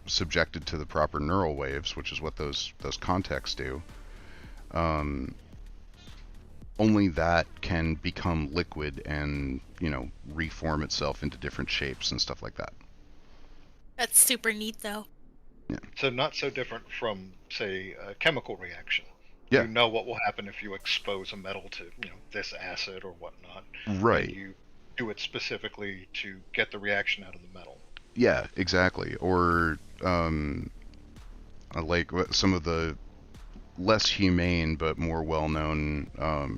subjected to the proper neural waves, which is what those contexts do. Only that can become liquid and reform itself into different shapes and stuff like that. That's super neat, though. Yeah. So not so different from, say, a chemical reaction. Yeah. You know what will happen if you expose a metal to this acid or whatnot. Right. And you do it specifically to get the reaction out of the metal. Yeah, exactly. Or like some of the less humane but more well-known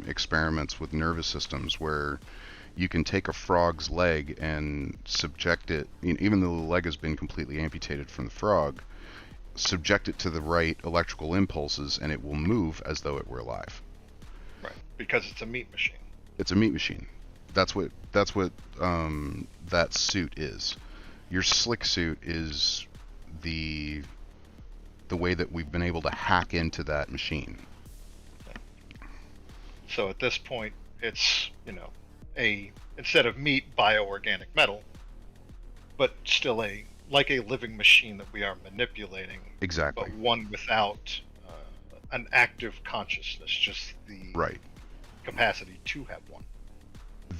experiments with nervous systems, where you can take a frog's leg and subject it, even though the leg has been completely amputated from the frog, subject it to the right electrical impulses, and it will move as though it were alive. Right, because it's a meat machine. It's a meat machine. That's what that suit is. Your slick suit is the way that we've been able to hack into that machine. So at this point, it's instead of meat, bioorganic metal, but still like a living machine that we are manipulating. Exactly. But one without an active consciousness, just the capacity to have one.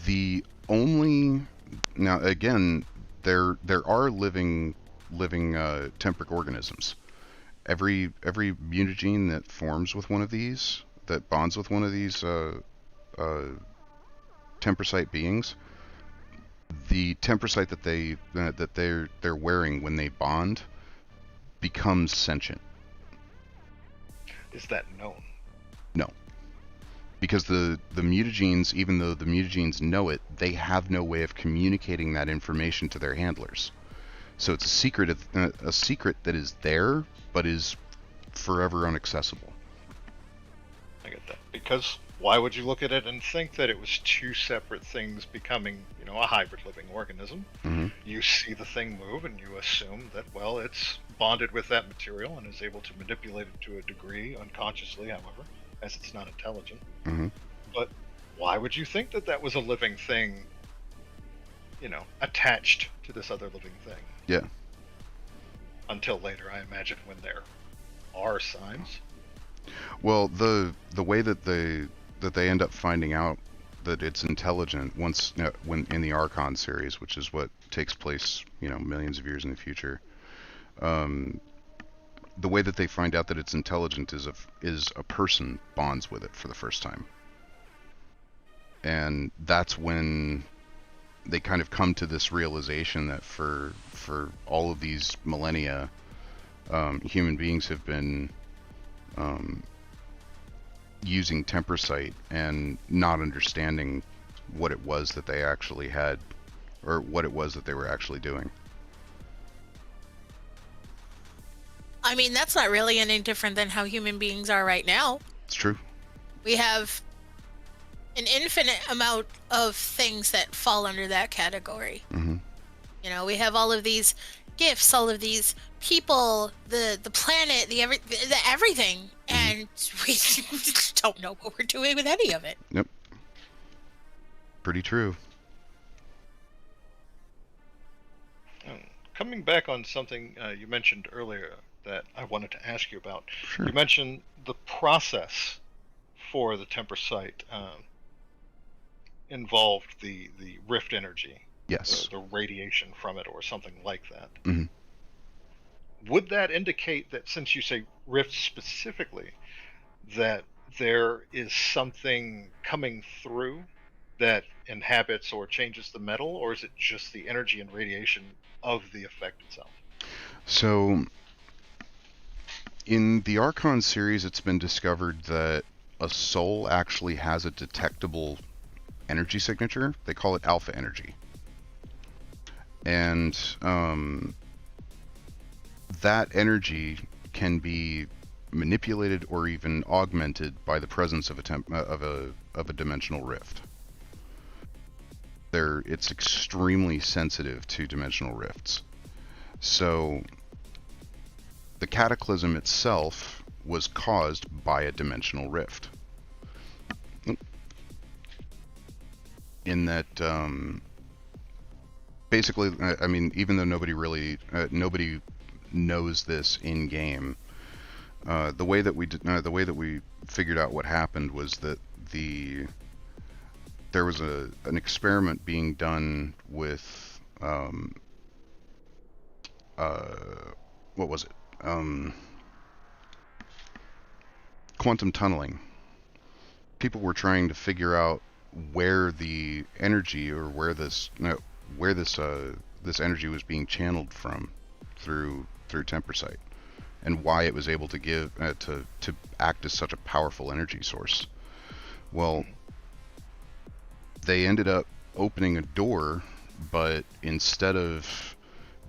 The only now again, there are living tempric organisms. Every mutagene that forms with one of these, that bonds with one of these tempersite beings, the tempersite that they're wearing when they bond becomes sentient. Is that known? No, because the mutagenes, even though the mutagenes know it, they have no way of communicating that information to their handlers. So it's a secret that is there, but is forever inaccessible. I get that. Because why would you look at it and think that it was two separate things becoming, a hybrid living organism? Mm-hmm. You see the thing move and you assume that, well, it's bonded with that material and is able to manipulate it to a degree, unconsciously, however, as it's not intelligent. Mm-hmm. But why would you think that that was a living thing, attached to this other living thing? Yeah. Until later, I imagine, when there are signs. Well, the way that they end up finding out that it's intelligent when in the Archon series, which is what takes place millions of years in the future, the way that they find out that it's intelligent is a person bonds with it for the first time, and that's when they kind of come to this realization that for all of these millennia, human beings have been using tempersite and not understanding what it was that they actually had, or what it was that they were actually doing. I mean, that's not really any different than how human beings are right now. It's true. We have an infinite amount of things that fall under that category. Mm-hmm. We have all of these gifts, all of these people, the planet, the everything, and we just don't know what we're doing with any of it. Yep. Pretty true. Coming back on something you mentioned earlier that I wanted to ask you about. Sure. You mentioned the process for the tempersite involved the rift energy. Yes. The radiation from it, or something like that. Mm-hmm. Would that indicate that, since you say rift specifically, that there is something coming through that inhabits or changes the metal, or is it just the energy and radiation of the effect itself? So In the Archon series, it's been discovered that a soul actually has a detectable energy signature. They call it alpha energy. And that energy can be manipulated or even augmented by the presence of a dimensional rift. It's extremely sensitive to dimensional rifts. So the cataclysm itself was caused by a dimensional rift. In that, basically, I mean, even though nobody knows this in game, the way that we figured out what happened was that there was an experiment being done with what was it? Quantum tunneling. People were trying to figure out where the energy, or where this energy was being channeled from through Tempersite, and why it was able to give to act as such a powerful energy source. Well, they ended up opening a door, but instead of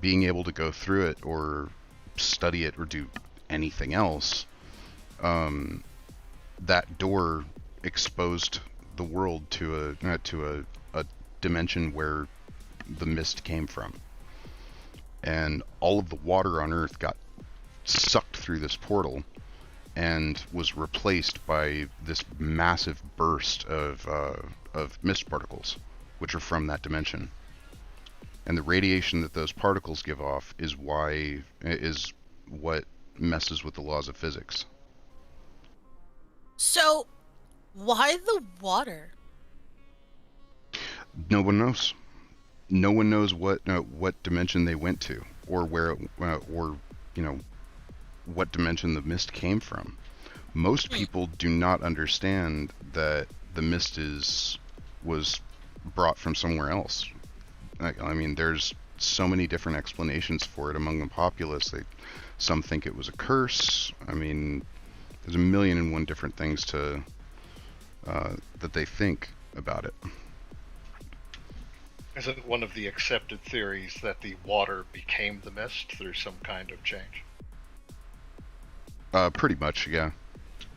being able to go through it or study it or do anything else, that door exposed the world to a dimension where the mist came from, and all of the water on Earth got sucked through this portal and was replaced by this massive burst of mist particles, which are from that dimension. And the radiation that those particles give off is what messes with the laws of physics. So, why the water? No one knows. No one knows what dimension they went to, or where, or what dimension the mist came from. Most people do not understand that the mist was brought from somewhere else. I mean, there's so many different explanations for it among the populace. Some think it was a curse. I mean, there's a million and one different things that they think about it. Isn't one of the accepted theories that the water became the mist through some kind of change? Pretty much, yeah.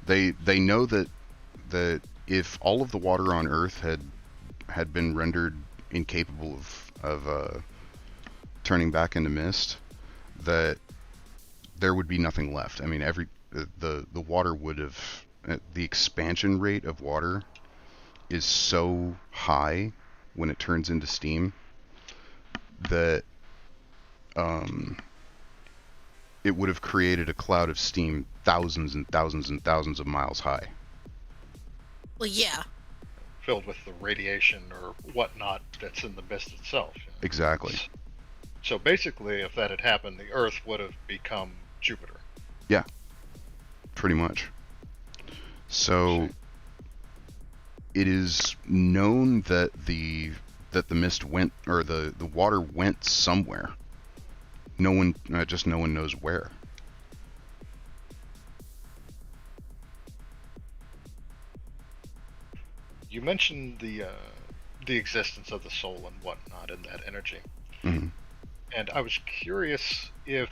They know that if all of the water on Earth had been rendered incapable of turning back into mist, that there would be nothing left. I mean, the water would have, the expansion rate of water is so high when it turns into steam that it would have created a cloud of steam thousands and thousands and thousands of miles high. Well, yeah. Filled with the radiation or whatnot that's in the mist itself. Exactly. So basically, if that had happened, the Earth would have become Jupiter. Yeah, pretty much. So it is known that the mist went, or the water went somewhere. No one knows where. You mentioned the existence of the soul and whatnot and that energy. Mm-hmm. And I was curious if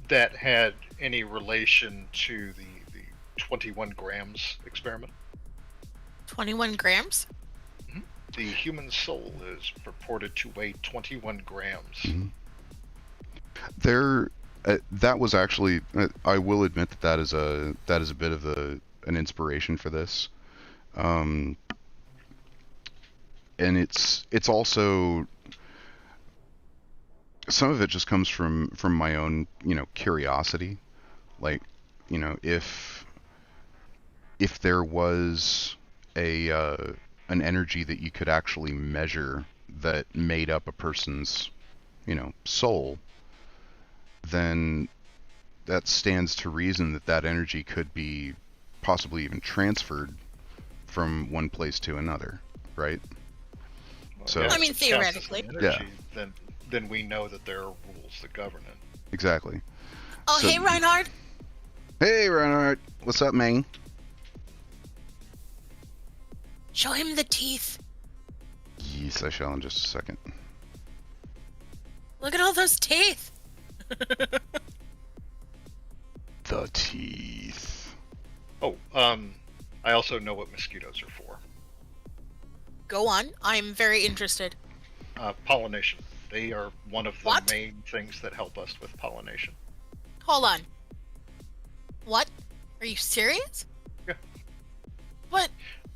that had any relation to the 21 grams experiment. 21 grams? Mm-hmm. The human soul is purported to weigh 21 grams. Mm-hmm. That was actually, I will admit that is a bit of an inspiration for this. And it's also, some of it just comes from my own, curiosity. Like, if there was an energy that you could actually measure that made up a person's, soul, then that stands to reason that energy could be possibly even transferred from one place to another, right? Well, So, I mean, theoretically. Energy, then we know that there are rules that govern it. Exactly. Oh, So- hey, Reinhard. Hey, Reinhardt. What's up, man? Show him the teeth. Yes, I shall in just a second. Look at all those teeth. The teeth. Oh, I also know what mosquitoes are for. Go on. I'm very interested. Pollination. They are one of the What? main things that help us with pollination. Hold on. What? Are you serious? Yeah. What?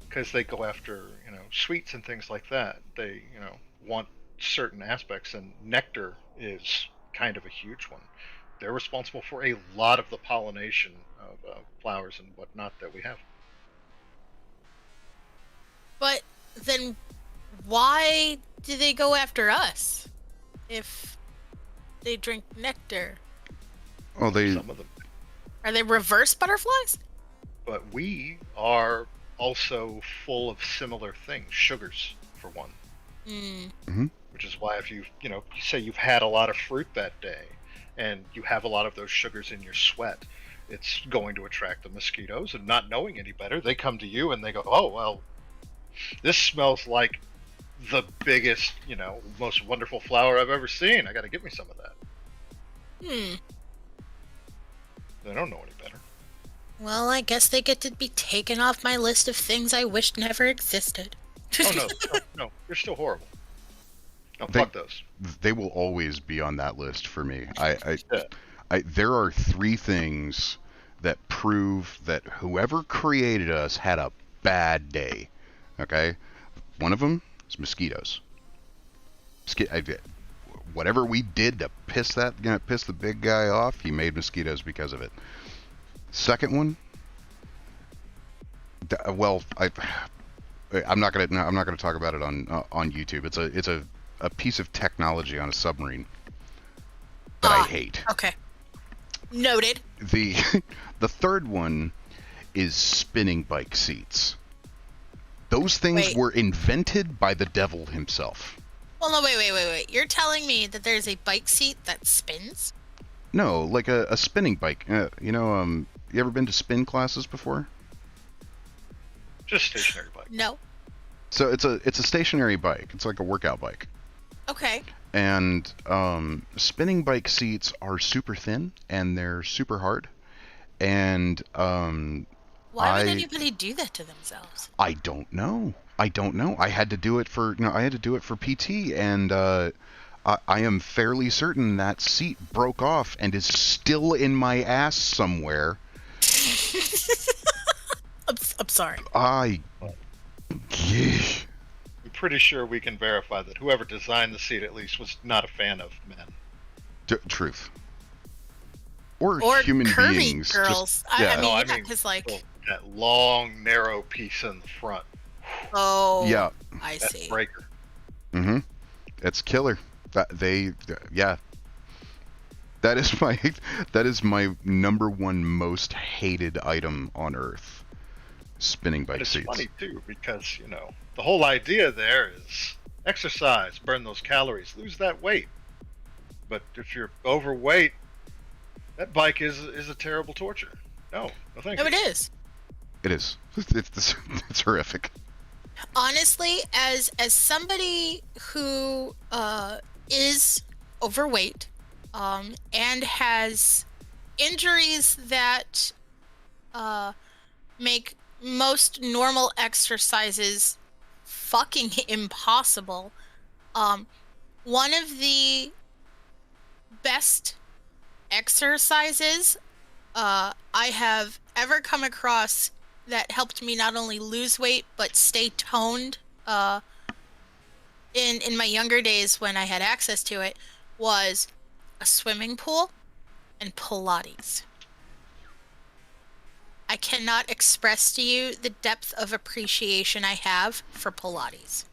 Because they go after, sweets and things like that. They, want certain aspects, and nectar is kind of a huge one. They're responsible for a lot of the pollination of flowers and whatnot that we have. But then why do they go after us if they drink nectar? Oh, Some of them. Are they reverse butterflies? But we are also full of similar things, sugars for one. Which is why if you say you've had a lot of fruit that day and you have a lot of those sugars in your sweat, it's going to attract the mosquitoes, and not knowing any better, they come to you and they go, oh, well, this smells like the biggest, most wonderful flower I've ever seen. I got to get me some of that. They don't know any better. Well, I guess they get to be taken off my list of things I wished never existed. Oh, no, you're still horrible. No, fuck those. They will always be on that list for me. Yeah. There are 3 things that prove that whoever created us had a bad day. Okay? One of them is mosquitoes. Whatever we did to piss the big guy off, he made mosquitoes because of it. Second one, I'm not gonna talk about it on YouTube. It's a piece of technology on a submarine that I hate. Okay. Noted. The third one is spinning bike seats. Those things Wait. were invented by the devil himself. Well, no, wait. You're telling me that there's a bike seat that spins? No, like a spinning bike. You ever been to spin classes before? Just stationary bike. No. So it's a stationary bike. It's like a workout bike. Okay. And spinning bike seats are super thin and they're super hard. And why would anybody do that to themselves? I don't know. I had to do it for PT, and I am fairly certain that seat broke off and is still in my ass somewhere. I'm sorry. I'm pretty sure we can verify that whoever designed the seat at least was not a fan of men. Truth. Or human curvy beings. girls. Yeah. I mean, because that long, narrow piece in the front. Oh. Yeah. I That's see. breaker. Mm-hmm. It's killer. That is my number one most hated item on Earth. Spinning bike But it's seats. funny too, because the whole idea there is exercise, burn those calories, lose that weight. But if you're overweight, that bike is a terrible torture. No thank you. No, it is. It is. It's horrific. Honestly, as somebody who is overweight and has injuries that make most normal exercises fucking impossible, one of the best exercises I have ever come across that helped me not only lose weight but stay toned in my younger days when I had access to it was a swimming pool and Pilates. I cannot express to you the depth of appreciation I have for Pilates.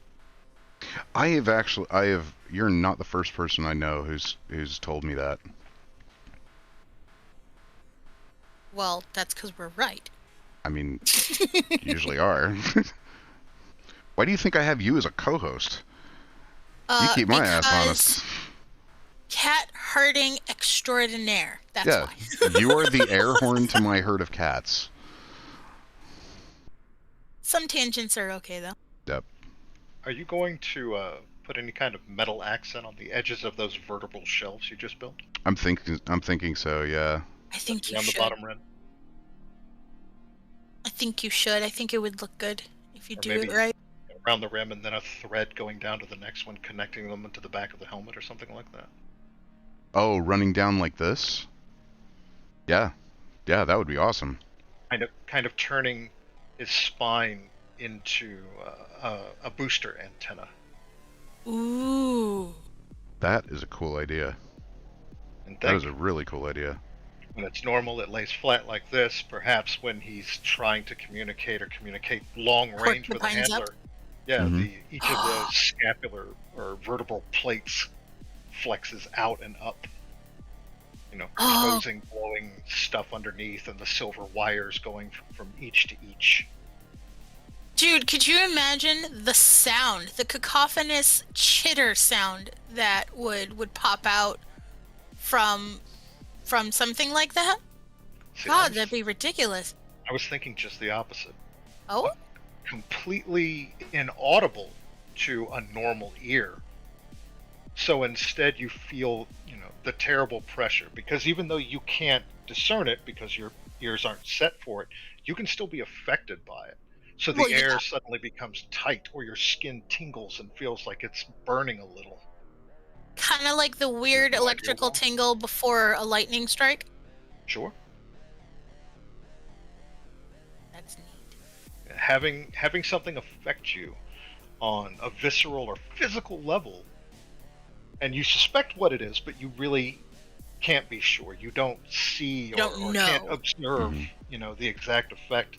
You're not the first person I know who's told me that. Well, that's because we're right. I mean, you usually are. Why do you think I have you as a co-host? You keep my ass honest. Cat herding extraordinaire. That's Yeah, why. you are the air horn to my herd of cats. Some tangents are okay, though. Yep. Are you going to put any kind of metal accent on the edges of those vertical shelves you just built? I'm thinking so, yeah. I think you Around the should. bottom rim? I think you should. I think it would look good if you Or do maybe it right. around the rim and then a thread going down to the next one, connecting them into the back of the helmet or something like that? Oh, running down like this? Yeah. Yeah, that would be awesome. Kind of turning his spine into a booster antenna. Ooh. That is a cool idea. And That is a really cool idea. when it's normal, it lays flat like this. Perhaps when he's trying to communicate long range with a Porcupines up. handler, yeah, Mhm. each of the scapular or vertebral plates flexes out and up. You know, Oh. exposing glowing stuff underneath and the silver wires going from each to each. Dude, could you imagine the sound, the cacophonous chitter sound that would pop out from something like that? See, God, that'd be ridiculous. I was thinking just the opposite. Oh? Completely inaudible to a normal ear. So instead you feel, the terrible pressure, because even though you can't discern it because your ears aren't set for it, you can still be affected by it. So the Well, yeah. air suddenly becomes tight, or your skin tingles and feels like it's burning a little. Kind of like the weird No idea electrical why. tingle before a lightning strike. Sure. That's neat. Having something affect you on a visceral or physical level, and you suspect what it is, but you really can't be sure. You don't see or can't know. observe, Mhm. the exact effect.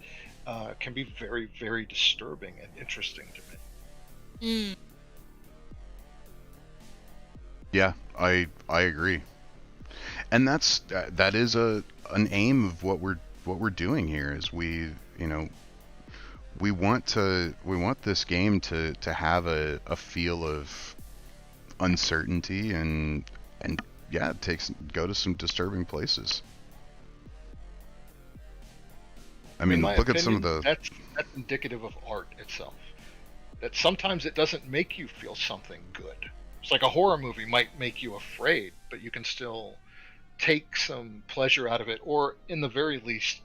Can be very, very disturbing and interesting to me. Mm. Yeah, I agree. And that is an aim of what we're doing here is we want this game to have a feel of uncertainty and yeah, go to some disturbing places. I mean, In my look at some of opinion, the that's indicative of art itself. That sometimes it doesn't make you feel something good. It's like a horror movie might make you afraid, but you can still take some pleasure out of it, or in the very least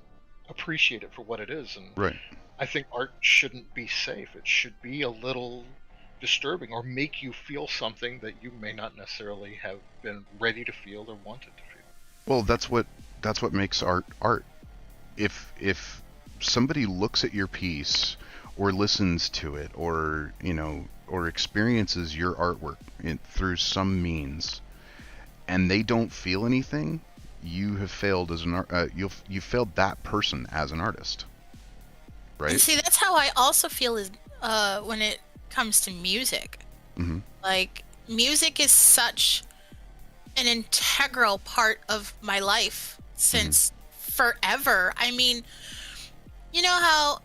appreciate it for what it is. And right. I think art shouldn't be safe. It should be a little disturbing or make you feel something that you may not necessarily have been ready to feel or wanted to feel. Well, that's what makes art. If somebody looks at your piece or listens to it or or experiences your artwork through some means and they don't feel anything, you have failed as you failed that person as an artist, right? And see, that's how I also feel is when it comes to music. Mm-hmm. Like, music is such an integral part of my life since forever. I mean, you know how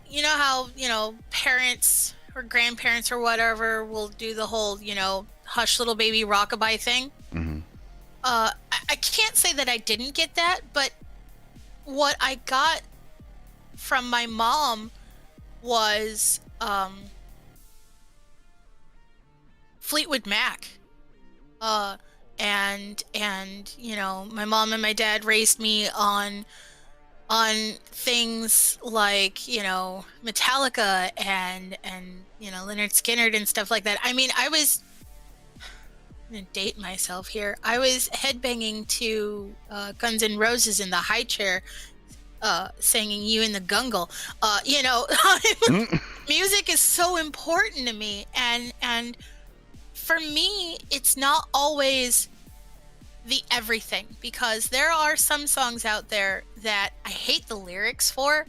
parents or grandparents or whatever will do the whole hush little baby rockabye thing. Mm-hmm. I can't say that I didn't get that, but what I got from my mom was Fleetwood Mac. And my mom and my dad raised me on things like Metallica and Lynyrd Skynyrd and stuff like that. I mean, I'm gonna date myself here. I was headbanging to Guns N' Roses in the high chair, singing "You in the Gungle." Music is so important to me, and for me, it's not always the everything, because there are some songs out there that I hate the lyrics for,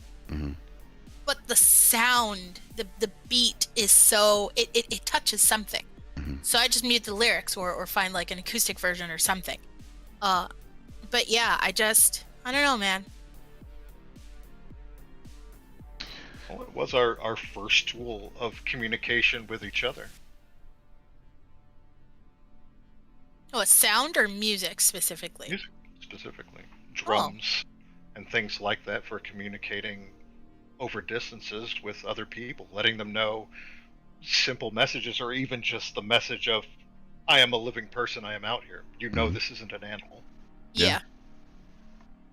but the sound, the beat is so it touches something. So I just mute the lyrics or find like an acoustic version or something. But yeah, I don't know, man. Well, it was our first tool of communication with each other. Oh, a sound or music specifically? Music specifically, drums and things like that for communicating over distances with other people, letting them know simple messages, or even just the message of, I am a living person, I am out here. You know, Mhm. this isn't an animal. Yeah.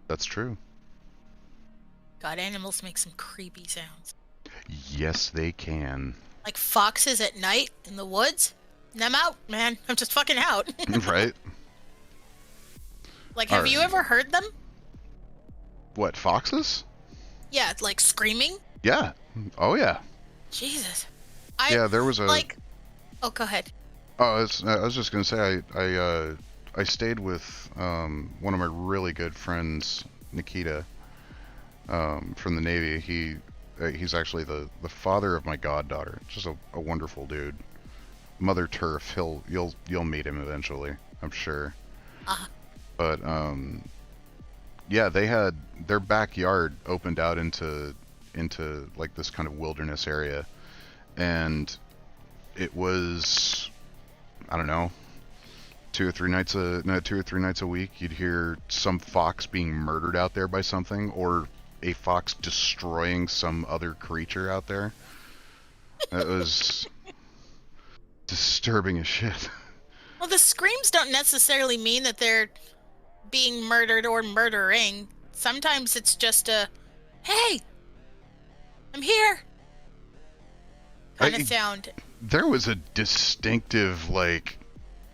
That's true. God, animals make some creepy sounds. Yes, they can. Like foxes at night in the woods. And I'm out, man. I'm just fucking out. Right? Like, All have you right. ever heard them? What, foxes? Yeah, like screaming. Yeah. Oh, yeah. Jesus. Yeah, there was a... like. Oh, go ahead. Oh, I was just gonna say I stayed with one of my really good friends, Nikita, from the Navy. He's actually the father of my goddaughter. Just a wonderful dude. Mother Turf. You'll meet him eventually, I'm sure. Uh, But yeah, they had their backyard opened out into like this kind of wilderness area, and it was, I don't know, 2 or 3 nights a week, you'd hear some fox being murdered out there by something, or a fox destroying some other creature out there. It was disturbing as shit. well, the screams don't necessarily mean that they're being murdered or murdering. Sometimes it's just a, hey, I'm here kind of sound. There was a distinctive, like,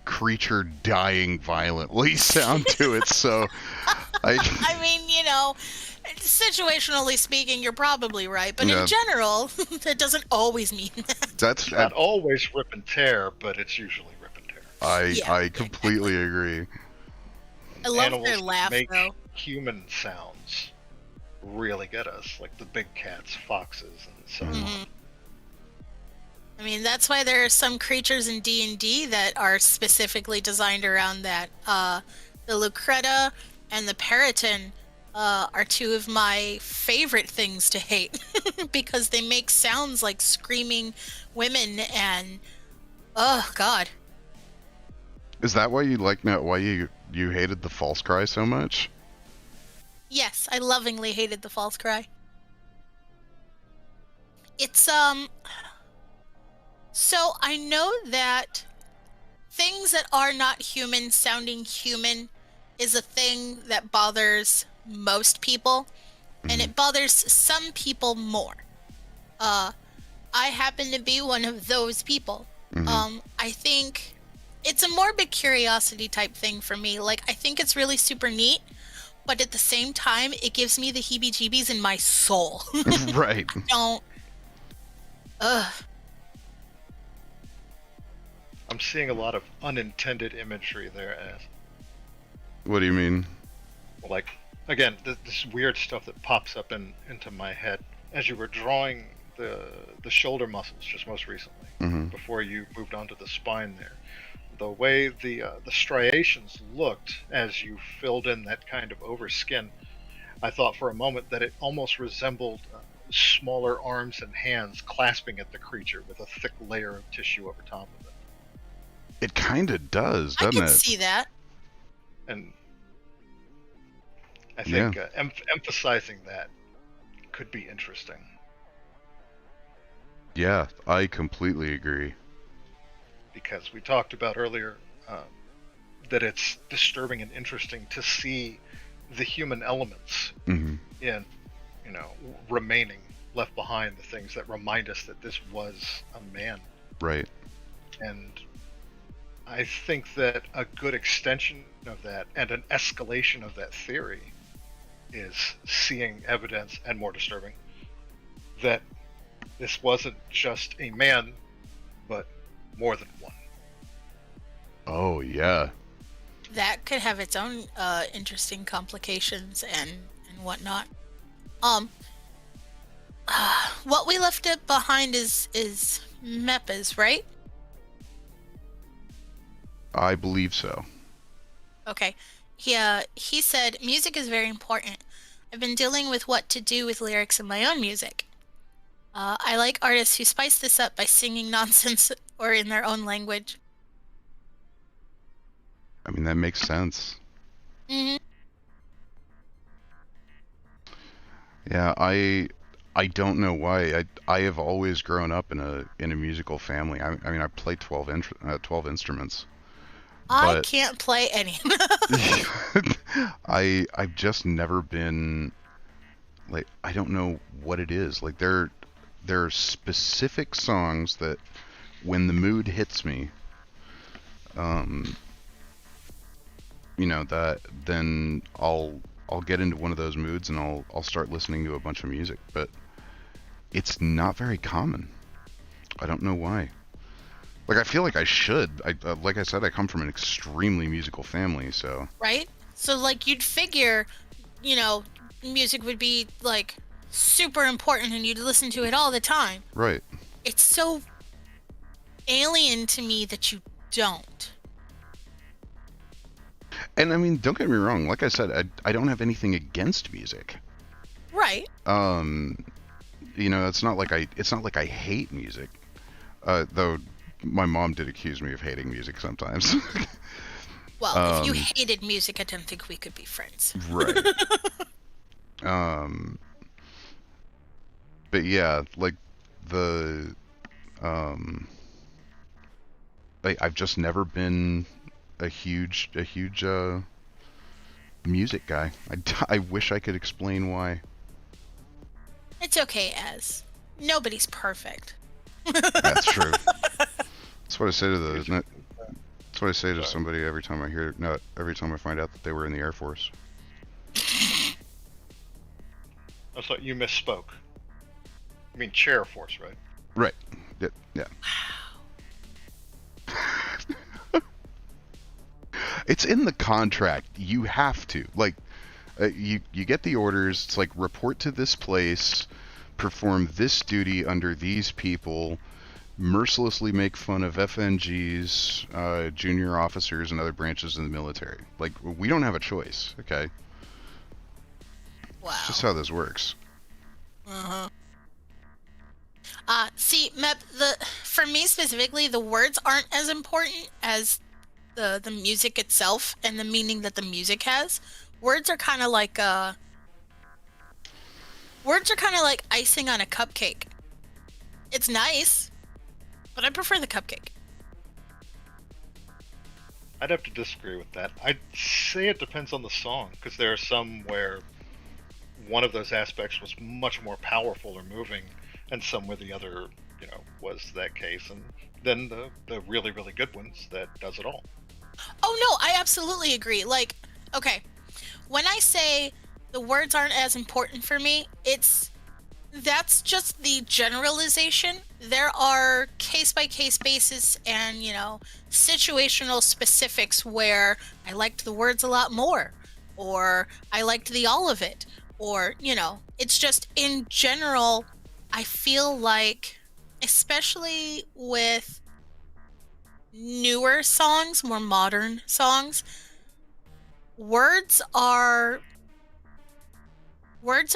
creature dying violently sound to it, so I mean, you know, situationally speaking, you're probably right, but Yeah. in general, that doesn't always mean that. that's Not always rip and tear, but it's usually rip and tear. Yeah. I completely agree. I love Animals their that laugh, make though. human sounds really get us, like the big cats, foxes, and so on. Mhm. I mean, that's why there are some creatures in D&D that are specifically designed around that. The Lucreta and the Periton are two of my favorite things to hate because they make sounds like screaming women and, oh God. Is that why you hated the false cry so much? Yes, I lovingly hated the false cry. It's so I know that things that are not human sounding human is a thing that bothers most people, and it bothers some people more. I happen to be one of those people. I think it's a morbid curiosity type thing for me. Like, I think it's really super neat, but at the same time, it gives me the heebie-jeebies in my soul. Right. Don't. Ugh. I'm seeing a lot of unintended imagery there, as What do you mean? like, again, this weird stuff that pops up into my head as you were drawing the shoulder muscles just most recently, before you moved on to the spine there. The way the striations looked as you filled in that kind of over skin, I thought for a moment that it almost resembled smaller arms and hands clasping at the creature with a thick layer of tissue over top of it. It kind of does, I doesn't can it? see that. And I think emphasizing that could be interesting. Yeah, I completely agree. Because we talked about earlier that it's disturbing and interesting to see the human elements in, remaining left behind, the things that remind us that this was a man. Right. And I think that a good extension of that and an escalation of that theory is seeing evidence, and more disturbing, that this wasn't just a man, but more than one. Oh, yeah. That could have its own interesting complications and whatnot. What we left it behind is Meppas, right? I believe so. Okay. He said, music is very important. I've been dealing with what to do with lyrics in my own music. I like artists who spice this up by singing nonsense or in their own language. I mean, that makes sense. Hmm. Yeah, I don't know why. I have always grown up in a musical family. I mean, I play 12 instruments, I but can't play any. I've just never been like, I don't know what it is. Like there are specific songs that when the mood hits me, um, that then I'll get into one of those moods and I'll start listening to a bunch of music, but it's not very common. I don't know why. Like I feel like I should. Like I said, I come from an extremely musical family, so Right? So, like, you'd figure, you know, music would be, like, super important and you'd listen to it all the time. right. It's so alien to me that you don't. And I mean, don't get me wrong. Like I said, I don't have anything against music. Right. It's not like I hate music. Though my mom did accuse me of hating music sometimes. Well, if you hated music, I don't think we could be friends. Right. But yeah, like the I've just never been a huge music guy. I wish I could explain why. It's okay, as nobody's perfect. That's true. That's what I say to that's what I say to Sorry. somebody every time every time I find out that they were in the Air Force. I thought you misspoke. I mean, chair force, right? Right. Yeah. It's in the contract. You have to. Like, you get the orders. It's like, report to this place, perform this duty under these people, mercilessly make fun of FNGs, junior officers, and other branches in the military. Like, we don't have a choice, okay? Wow. It's just how this works. Uh-huh. See, Mep, for me specifically, the words aren't as important as the music itself and the meaning that the music has. Words are kind of like icing on a cupcake. It's nice, but I prefer the cupcake. I'd have to disagree with that. I'd say it depends on the song, because there are some where one of those aspects was much more powerful or moving, and some where the other, was that case, and then the really, really good ones that does it all. Oh no, I absolutely agree. Like, okay, when I say the words aren't as important for me, that's just the generalization. There are case by case basis and, situational specifics where I liked the words a lot more, or I liked the all of it, or, it's just in general, I feel like, especially with newer songs, more modern songs, words are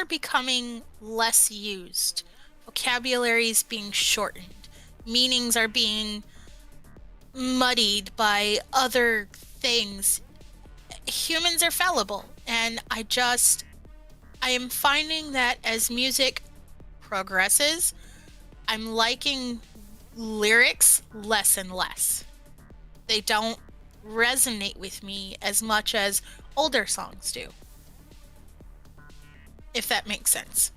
becoming less used. Vocabulary is being shortened. Meanings are being muddied by other things. Humans are fallible, and I am finding that as music progresses, I'm liking lyrics less and less. They don't resonate with me as much as older songs do. If that makes sense.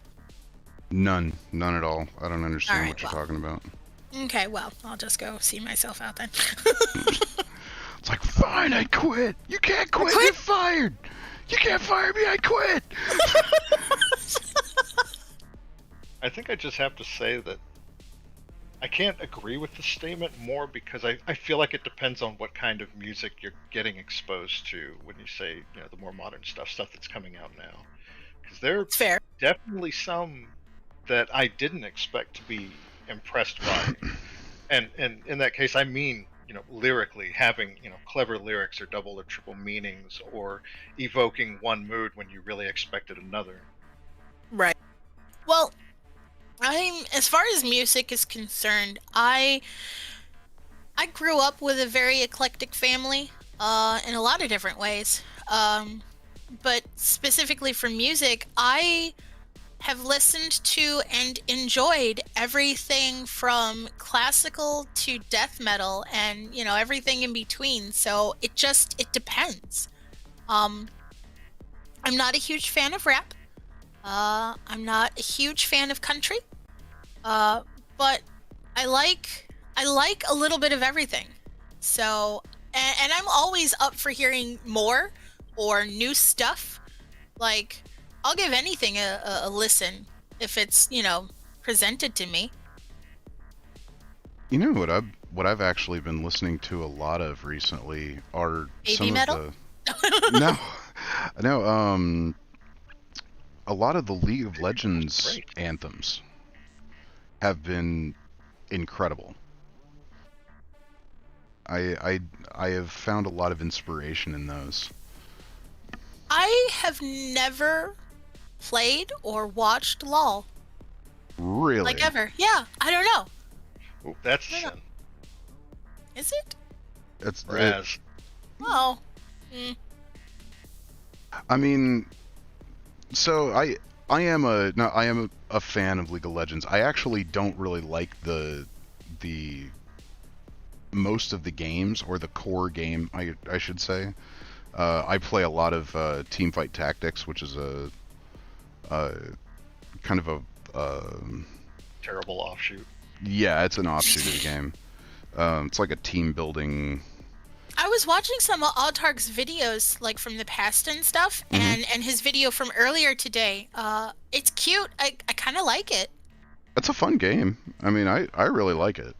None at all. I don't understand All right, what you're well. talking about. Okay, well, I'll just go see myself out then. It's like, fine, I quit. You can't quit. You're fired. You can't fire me. I quit. I think I just have to say that I can't agree with the statement more, because I feel like it depends on what kind of music you're getting exposed to when you say, the more modern stuff that's coming out now. Because there are Fair. definitely some that I didn't expect to be impressed by. And in that case, I mean, lyrically having, clever lyrics or double or triple meanings, or evoking one mood when you really expected another. Right. Well, as far as music is concerned, I grew up with a very eclectic family. in a lot of different ways. But specifically for music, I have listened to and enjoyed everything from classical to death metal and, everything in between. So it depends. I'm not a huge fan of rap. I'm not a huge fan of country. But I like a little bit of everything. So, and I'm always up for hearing more or new stuff. Like, I'll give anything a listen if it's, presented to me. You know what I've actually been listening to a lot of recently are Baby some metal? of the no, a lot of the League of Legends Great. anthems have been incredible. I have found a lot of inspiration in those. I have never played or watched LOL. Really? Like ever. Yeah, I don't know. Ooh, that's I a don't sin. Is it? It's Whereas, Oh. I mean, so I am a fan of League of Legends. I actually don't really like the most of the games, or the core game, I should say. I play a lot of Teamfight Tactics, which is a kind of a terrible offshoot. yeah, it's an offshoot of the game. It's like a team building. I was watching some of Autark's videos, like from the past and stuff, Mhm. and his video from earlier today. It's cute. I kind of like it. It's a fun game. I mean, I really like it.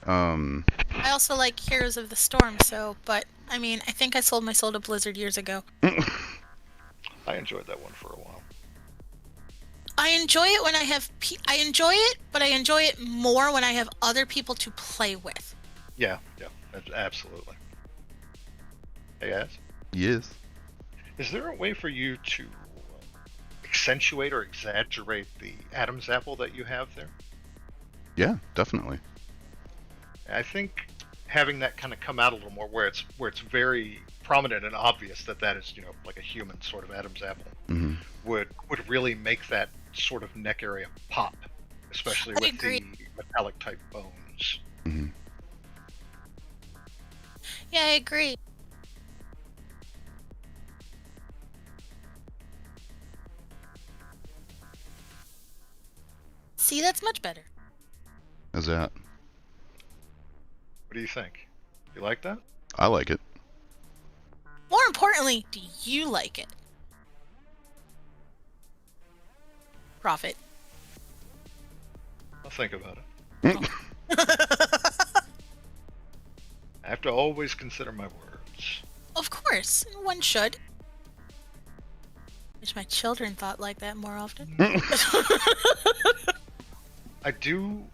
I also like Heroes of the Storm, but I mean, I think I sold my soul to Blizzard years ago. I enjoyed that one for a while. I enjoy it when I enjoy it, but I enjoy it more when I have other people to play with. Yeah, absolutely. Hey guys, Yes. is there a way for you to accentuate or exaggerate the Adam's apple that you have there? Yeah, definitely. I think having that kind of come out a little more, where it's very prominent and obvious that is, like a human sort of Adam's apple, Hmm. would really make that sort of neck area pop, especially I with agree. the metallic type bones. Hmm. Yeah, I agree. See, that's much better. How's that? What do you think? You like that? I like it. More importantly, do you like it? Profit. I'll think about it. I have to always consider my words. Of course, one should. Wish my children thought like that more often. I do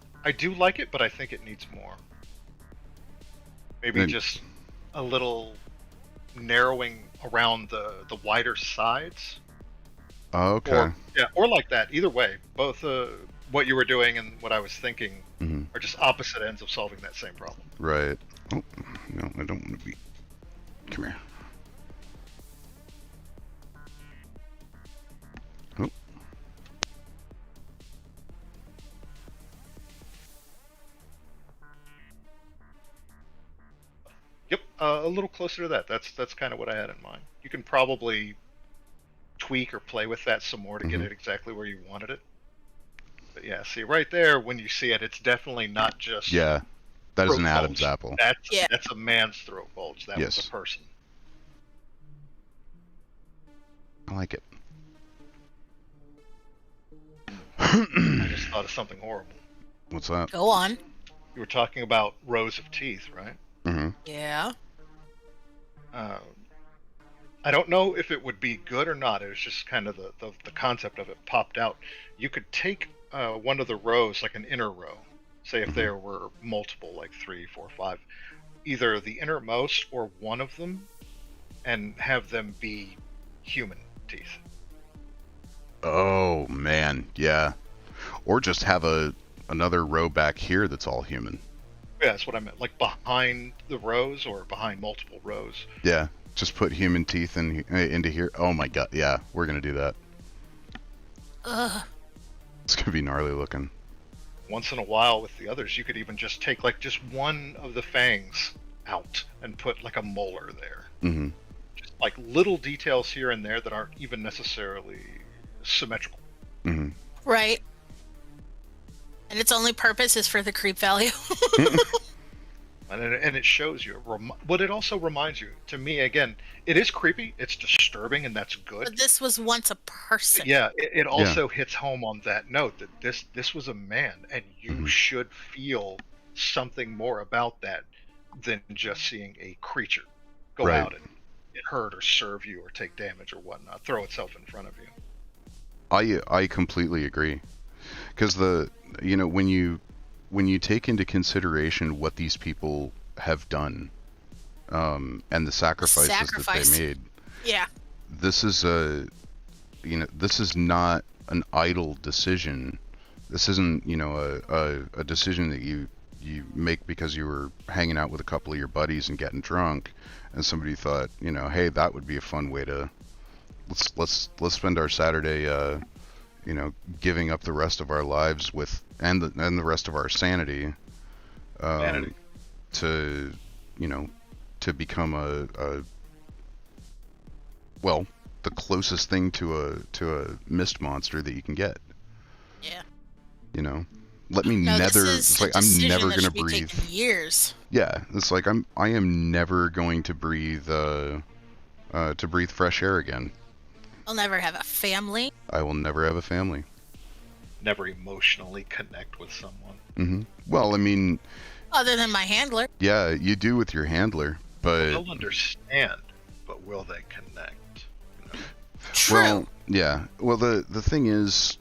like it, but I think it needs more. Maybe Then- just a little narrowing around the wider sides. Okay. Or like that. Either way, both what you were doing and what I was thinking Hmm. are just opposite ends of solving that same problem. Right. Oh, no, I don't want to be. Come here. Oh. Yep, a little closer to that. That's kind of what I had in mind. You can probably tweak or play with that some more to get Mhm. it exactly where you wanted it. But yeah, see right there, when you see it, it's definitely not just Yeah, that is throat an Adam's bulge. apple. Yeah. That's a man's throat bulge. That was Yes. a person. I like it. I just thought of something horrible. What's that? Go on. You were talking about rows of teeth, right? Hmm. Yeah. I don't know if it would be good or not. It was just kind of the concept of it popped out. You could take one of the rows, like an inner row, say if there were multiple, like 3, 4, 5, either the innermost or one of them, and have them be human teeth. Oh man, yeah. Or just have another row back here that's all human. Yeah, that's what I meant. Like behind the rows or behind multiple rows. Yeah, just put human teeth into here. Oh my god, yeah, we're gonna do that. Ugh. It's gonna be gnarly looking. Once in a while with the others, you could even just take like just one of the fangs out and put like a molar there. Mm-hmm. Just like little details here and there that aren't even necessarily symmetrical. Mm-hmm. Right. And its only purpose is for the creep value. And it shows you, but it also reminds you, to me, again, it is creepy, it's disturbing, and that's good. But this was once a person. Yeah, it also hits home on that note that this was a man, and you should feel something more about that than just seeing a creature go out and get hurt or serve you or take damage or whatnot, throw itself in front of you. I completely agree, because when you take into consideration what these people have done, and the sacrifices that they made, yeah, this is this is not an idle decision. This isn't a decision that you make because you were hanging out with a couple of your buddies and getting drunk, and somebody thought, hey, that would be a fun way to let's spend our Saturday giving up the rest of our lives with and the rest of our sanity, to become the closest thing to a mist monster that you can get. Yeah. Let me nether. It's like I'm never gonna breathe. Years. Yeah, it's like I am never going to breathe fresh air again. I'll never have a family. I will never have a family. Never emotionally connect with someone. Mm-hmm. Well, I mean, other than my handler. Yeah, you do with your handler, but they'll understand, but will they connect? True. Well, yeah. Well, the thing is,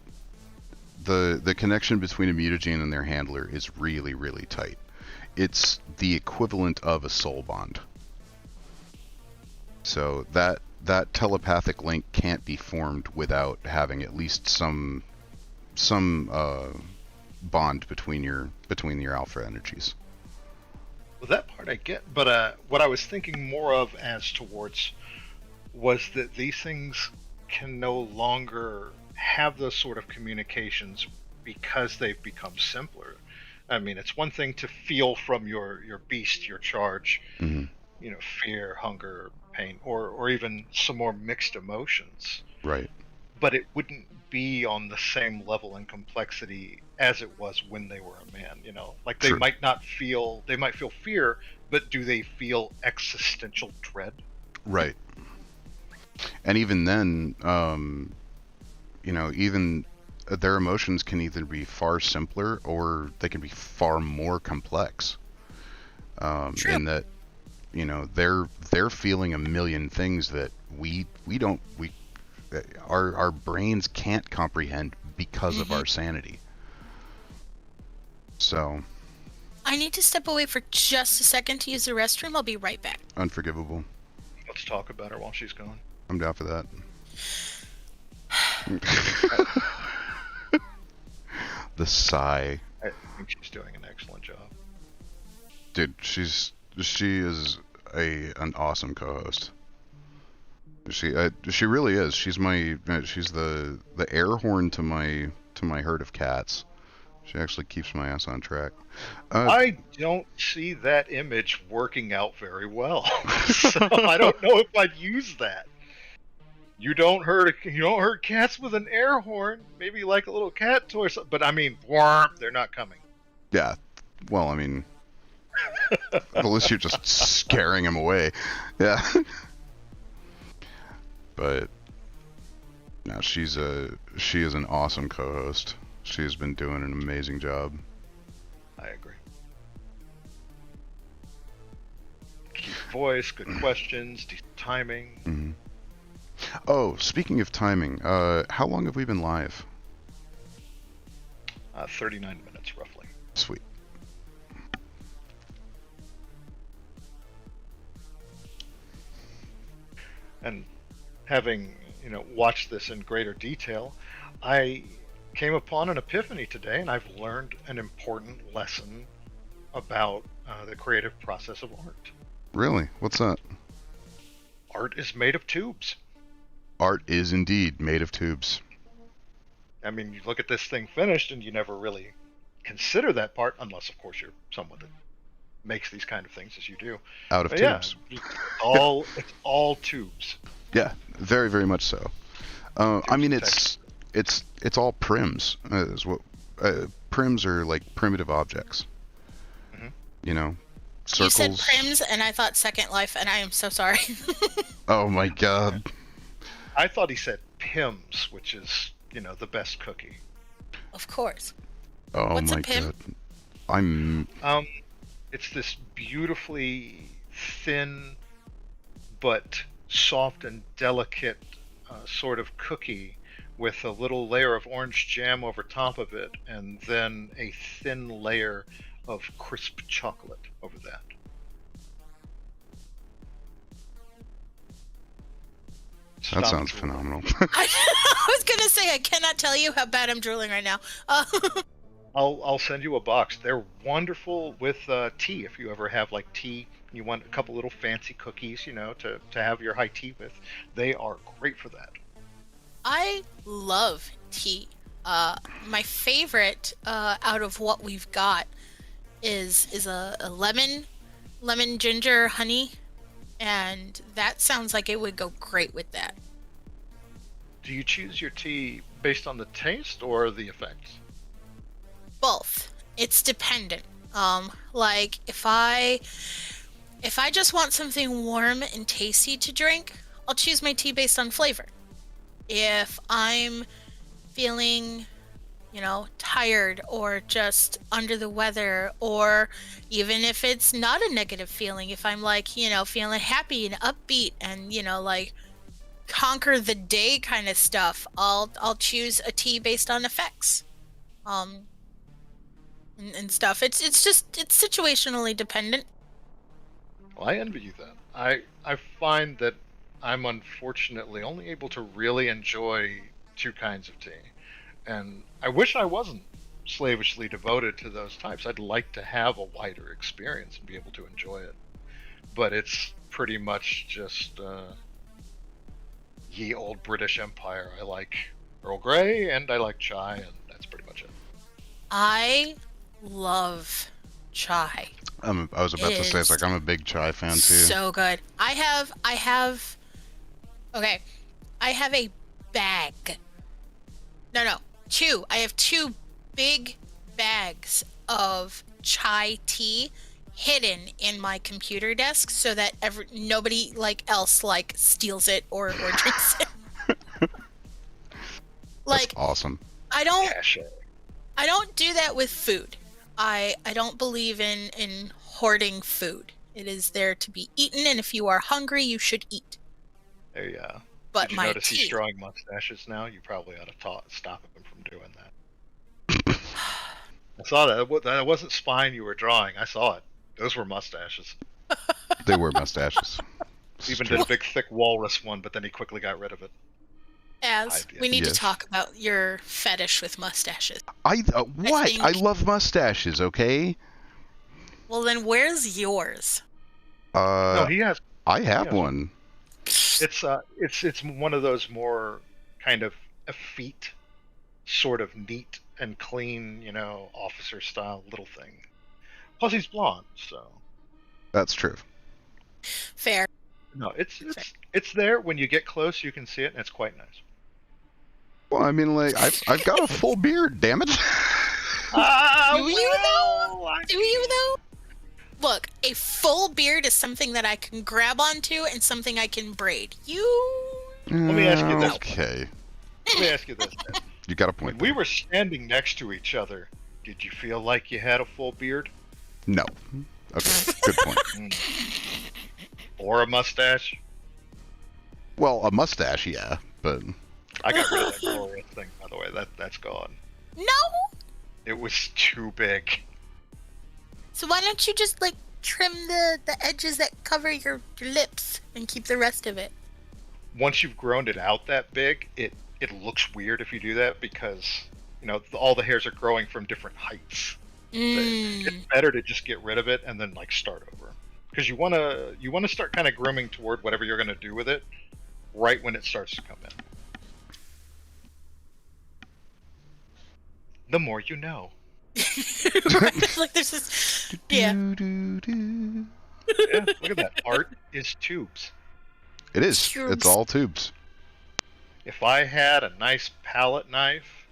the connection between a mutagene and their handler is really, really tight. It's the equivalent of a soul bond. So that telepathic link can't be formed without having at least some bond between your alpha energies. Well, that part I get, but what I was thinking more of as towards was that these things can no longer have those sort of communications because they've become simpler. I mean, it's one thing to feel from your beast, your charge, fear, hunger, pain, or even some more mixed emotions. Right. But it wouldn't be on the same level and complexity as it was when they were a man, Like they might feel fear, but do they feel existential dread? Right. And even then, even their emotions can either be far simpler or they can be far more complex. In that, they're feeling a million things that our brains can't comprehend because of our sanity. So I need to step away for just a second to use the restroom. I'll be right back. Unforgivable. Let's talk about her while she's gone. I'm down for that. The sigh. I think she's doing an excellent job. Dude, she is an awesome co-host. She really is. She's the air horn to my herd of cats. She actually keeps my ass on track. I don't see that image working out very well. So I don't know if I'd use that. You don't hurt cats with an air horn. Maybe like a little cat toy or something. But I mean, they're not coming. Yeah. Well, I mean, unless you're just scaring them away. Yeah. But no, she is an awesome co-host. She has been doing an amazing job. I agree. Cute voice, good questions, decent timing. Mm-hmm. Oh, speaking of timing, how long have we been live? 39 minutes, roughly. Sweet. And having, watched this in greater detail, I came upon an epiphany today, and I've learned an important lesson about the creative process of art. Really? What's that? Art is made of tubes. Art is indeed made of tubes. I mean, you look at this thing finished and you never really consider that part, unless, of course, you're someone that makes these kind of things as you do. Out of But tubes. Yeah, it's all tubes. Yeah, very, very much so. I mean, it's all prims. Is what prims are like primitive objects. Mhm. You know, circles. You said prims, and I thought Second Life, and I am so sorry. Oh my god. I thought he said Pims, which is, the best cookie. Of course. Oh What's a my pim? god. It's this beautifully thin but soft and delicate sort of cookie with a little layer of orange jam over top of it, and then a thin layer of crisp chocolate over that. That sounds phenomenal. I was gonna say I cannot tell you how bad I'm drooling right now. I'll send you a box. They're wonderful with tea. If you ever have like tea, you want a couple little fancy cookies, to have your high tea with. They are great for that. I love tea. My favorite out of what we've got is a lemon ginger honey, and that sounds like it would go great with that. Do you choose your tea based on the taste or the effects? Both. It's dependent. Like if I just want something warm and tasty to drink, I'll choose my tea based on flavor. If I'm feeling, tired or just under the weather, or even if it's not a negative feeling, if I'm like, feeling happy and upbeat and, like conquer the day kind of stuff, I'll choose a tea based on effects. And stuff. It's situationally dependent. Well, I envy you then. I find that I'm unfortunately only able to really enjoy two kinds of tea. And I wish I wasn't slavishly devoted to those types. I'd like to have a wider experience and be able to enjoy it. But it's pretty much just ye old British Empire. I like Earl Grey and I like chai, and that's pretty much it. I love chai. I was about to say, it's like I'm a big chai fan too. So good. I have a bag. No, two. I have two big bags of chai tea hidden in my computer desk so that nobody else steals it or drinks it. That's awesome. I don't do that with food. I don't believe in hoarding food. It is there to be eaten, and if you are hungry, you should eat. There you go. But Did you notice he's drawing mustaches now? You probably ought to stop him from doing that. I saw that. That wasn't spine you were drawing. I saw it. Those were mustaches. They were mustaches. Even did a big thick walrus one, but then he quickly got rid of it. We need to talk about your fetish with mustaches. What? I love mustaches, okay? Well, then where's yours? No, he has. I have one. It's one of those more kind of effete, sort of neat and clean, officer style little thing. Plus, he's blonde, so. That's true. Fair. No, it's there. When you get close, you can see it, and it's quite nice. Well, I mean, I've got a full beard, damn it. Do you though? Look, a full beard is something that I can grab onto and something I can braid. Let me ask you this. Okay. Let me ask you this. Then. You got a point. When we were standing next to each other, did you feel like you had a full beard? No. Okay, good point. Or a mustache? Well, a mustache, yeah, but... I got rid of that glorious thing, by the way. That's gone. No! It was too big. So why don't you just, trim the edges that cover your lips and keep the rest of it? Once you've grown it out that big, it looks weird if you do that because, all the hairs are growing from different heights. It's better to just get rid of it and then like start over, because you want to start kind of grooming toward whatever you're going to do with it right when it starts to come in. The more you know. Right? Like there's this, yeah. Yeah, look at that. Art is tubes. It is. Tubes. It's all tubes. If I had a nice palette knife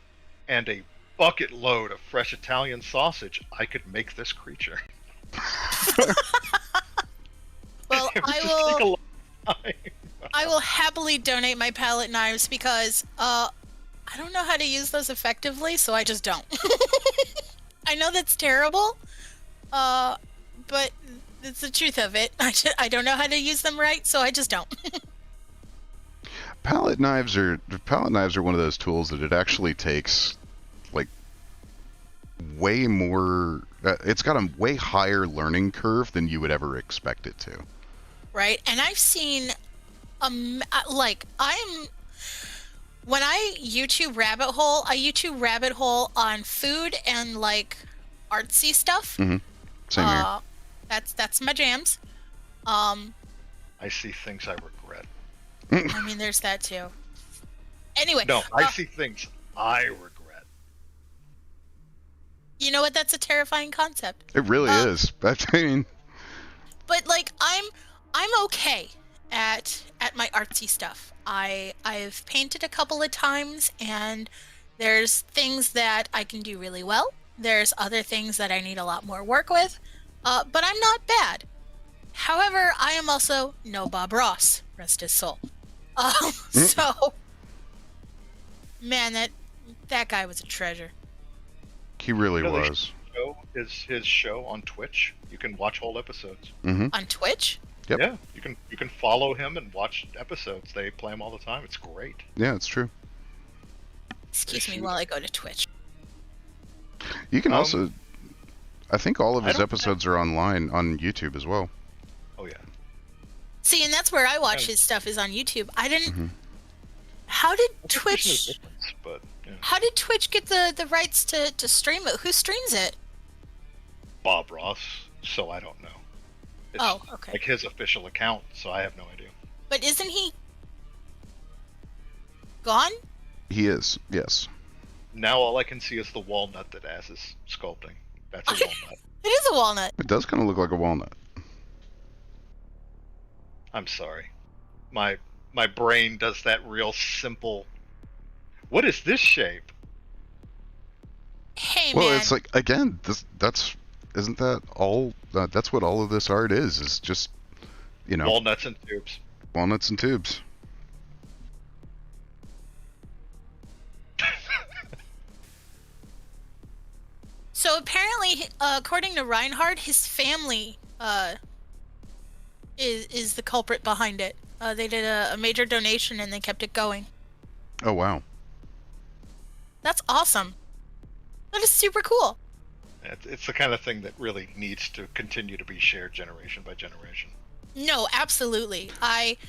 and a bucket load of fresh Italian sausage, I could make this creature. Well, It would I just will. take a long time. I will happily donate my palette knives because I don't know how to use those effectively, so I just don't. I know that's terrible, but it's the truth of it. I don't know how to use them right, so I just don't. Palette knives are one of those tools that it actually takes like way more. It's got a way higher learning curve than you would ever expect it to. Right, and I've seen, like when I YouTube rabbit hole on food and like artsy stuff. Mm-hmm. Same here. That's my jams. I see things I regret. I mean, there's that too. Anyway. No, I see things I regret. You know what? That's a terrifying concept. It really is. I mean, but like I'm okay at my artsy stuff. I've painted a couple of times, and there's things that I can do really well. There's other things that I need a lot more work with, but I'm not bad. However, I am also no Bob Ross, rest his soul. So, man, that guy was a treasure. he really was. Is his show on Twitch? You can watch whole episodes. Mm-hmm. On Twitch? Yep. Yeah, you can follow him and watch episodes. They play them all the time. It's great. Yeah, it's true. Excuse me while I go to Twitch. You can also, I think all of his I don't episodes are online on YouTube as well. Oh yeah. See, and that's where I watch his stuff is on YouTube. I didn't. How did There's no Twitch? difference, but yeah. How did Twitch get the rights to stream it? Who streams it? Bob Ross. So I don't know. It's Oh, okay. like his official account, so I have no idea. But isn't he gone? He is, yes. Now all I can see is the walnut that Az is sculpting. That's a walnut. It is a walnut. It does kind of look like a walnut. I'm sorry. My brain does that real simple. What is this shape? Hey, Well, man. it's like, again, isn't that all? That's what all of this art is just, Walnuts and tubes. walnuts and tubes. So apparently, according to Reinhardt, his family is the culprit behind it. They did a major donation and they kept it going. Oh, wow. That's awesome. That is super cool. It's the kind of thing that really needs to continue to be shared generation by generation. No, absolutely.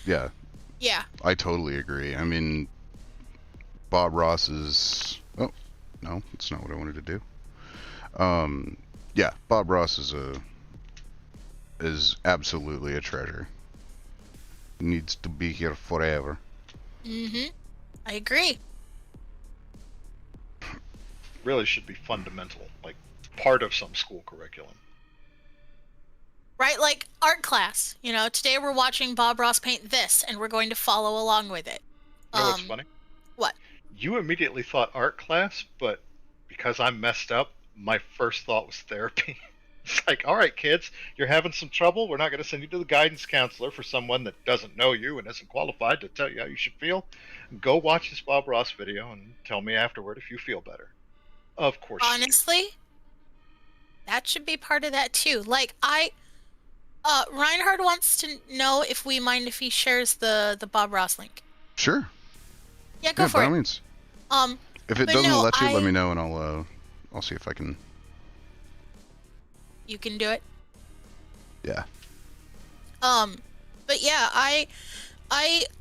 Yeah, Yeah. I totally agree. I mean, Bob Ross is... Oh, no, that's not what I wanted to do. Yeah, Bob Ross is absolutely a treasure. Needs to be here forever. Mm-hmm. I agree. Really should be fundamental, like part of some school curriculum. Right, like art class. Today we're watching Bob Ross paint this, and we're going to follow along with it. You know what's funny? What? You immediately thought art class, but because I'm messed up, my first thought was therapy. It's like, all right, kids, you're having some trouble. We're not going to send you to the guidance counselor for someone that doesn't know you and isn't qualified to tell you how you should feel. Go watch this Bob Ross video and tell me afterward if you feel better. Of course. Honestly, that should be part of that too. Like Reinhardt wants to know if we mind if he shares the Bob Ross link. Sure. Yeah, go for by it. all means. If it but doesn't no, let you, let me know, and I'll see if I can. You can do it. Yeah. But yeah, I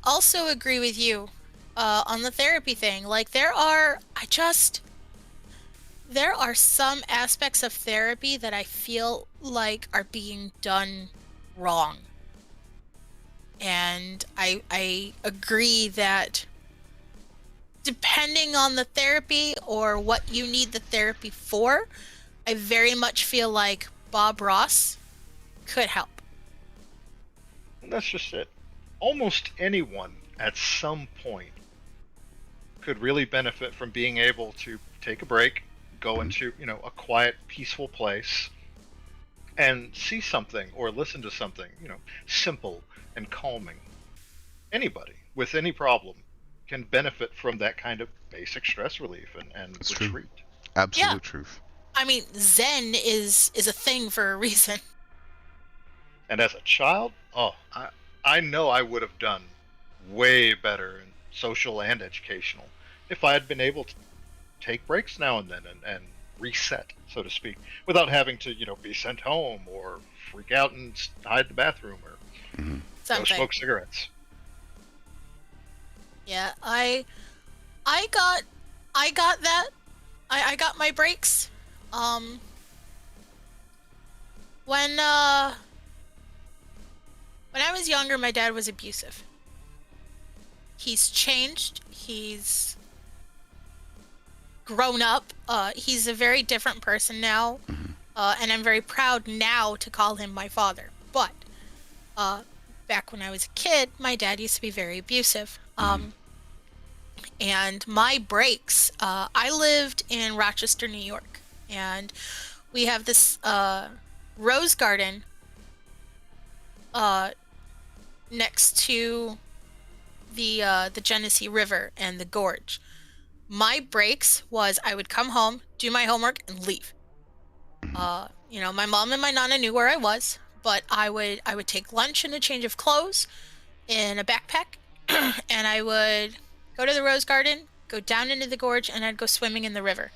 also agree with you on the therapy thing. Like there are some aspects of therapy that I feel like are being done wrong. And I agree that depending on the therapy or what you need the therapy for, I very much feel like Bob Ross could help. And that's just it. Almost anyone at some point could really benefit from being able to take a break, go into, a quiet, peaceful place, and see something or listen to something, simple and calming. Anybody with any problem can benefit from that kind of basic stress relief and That's retreat. true. Absolute truth. I mean, Zen is a thing for a reason. And as a child, I know I would have done way better in social and educational if I had been able to take breaks now and then and reset, so to speak, without having to, be sent home or freak out and hide in the bathroom or go smoke cigarettes. Yeah, I got that. I got my breaks. When I was younger, my dad was abusive. He's changed. He's grown up. He's a very different person now. And I'm very proud now to call him my father. But back when I was a kid, my dad used to be very abusive. And my breaks, I lived in Rochester, New York, and we have this rose garden next to the Genesee River and the gorge. My breaks was I would come home, do my homework, and leave. My mom and my nana knew where I was, but I would take lunch and a change of clothes in a backpack, and I would go to the rose garden, go down into the gorge, and I'd go swimming in the river.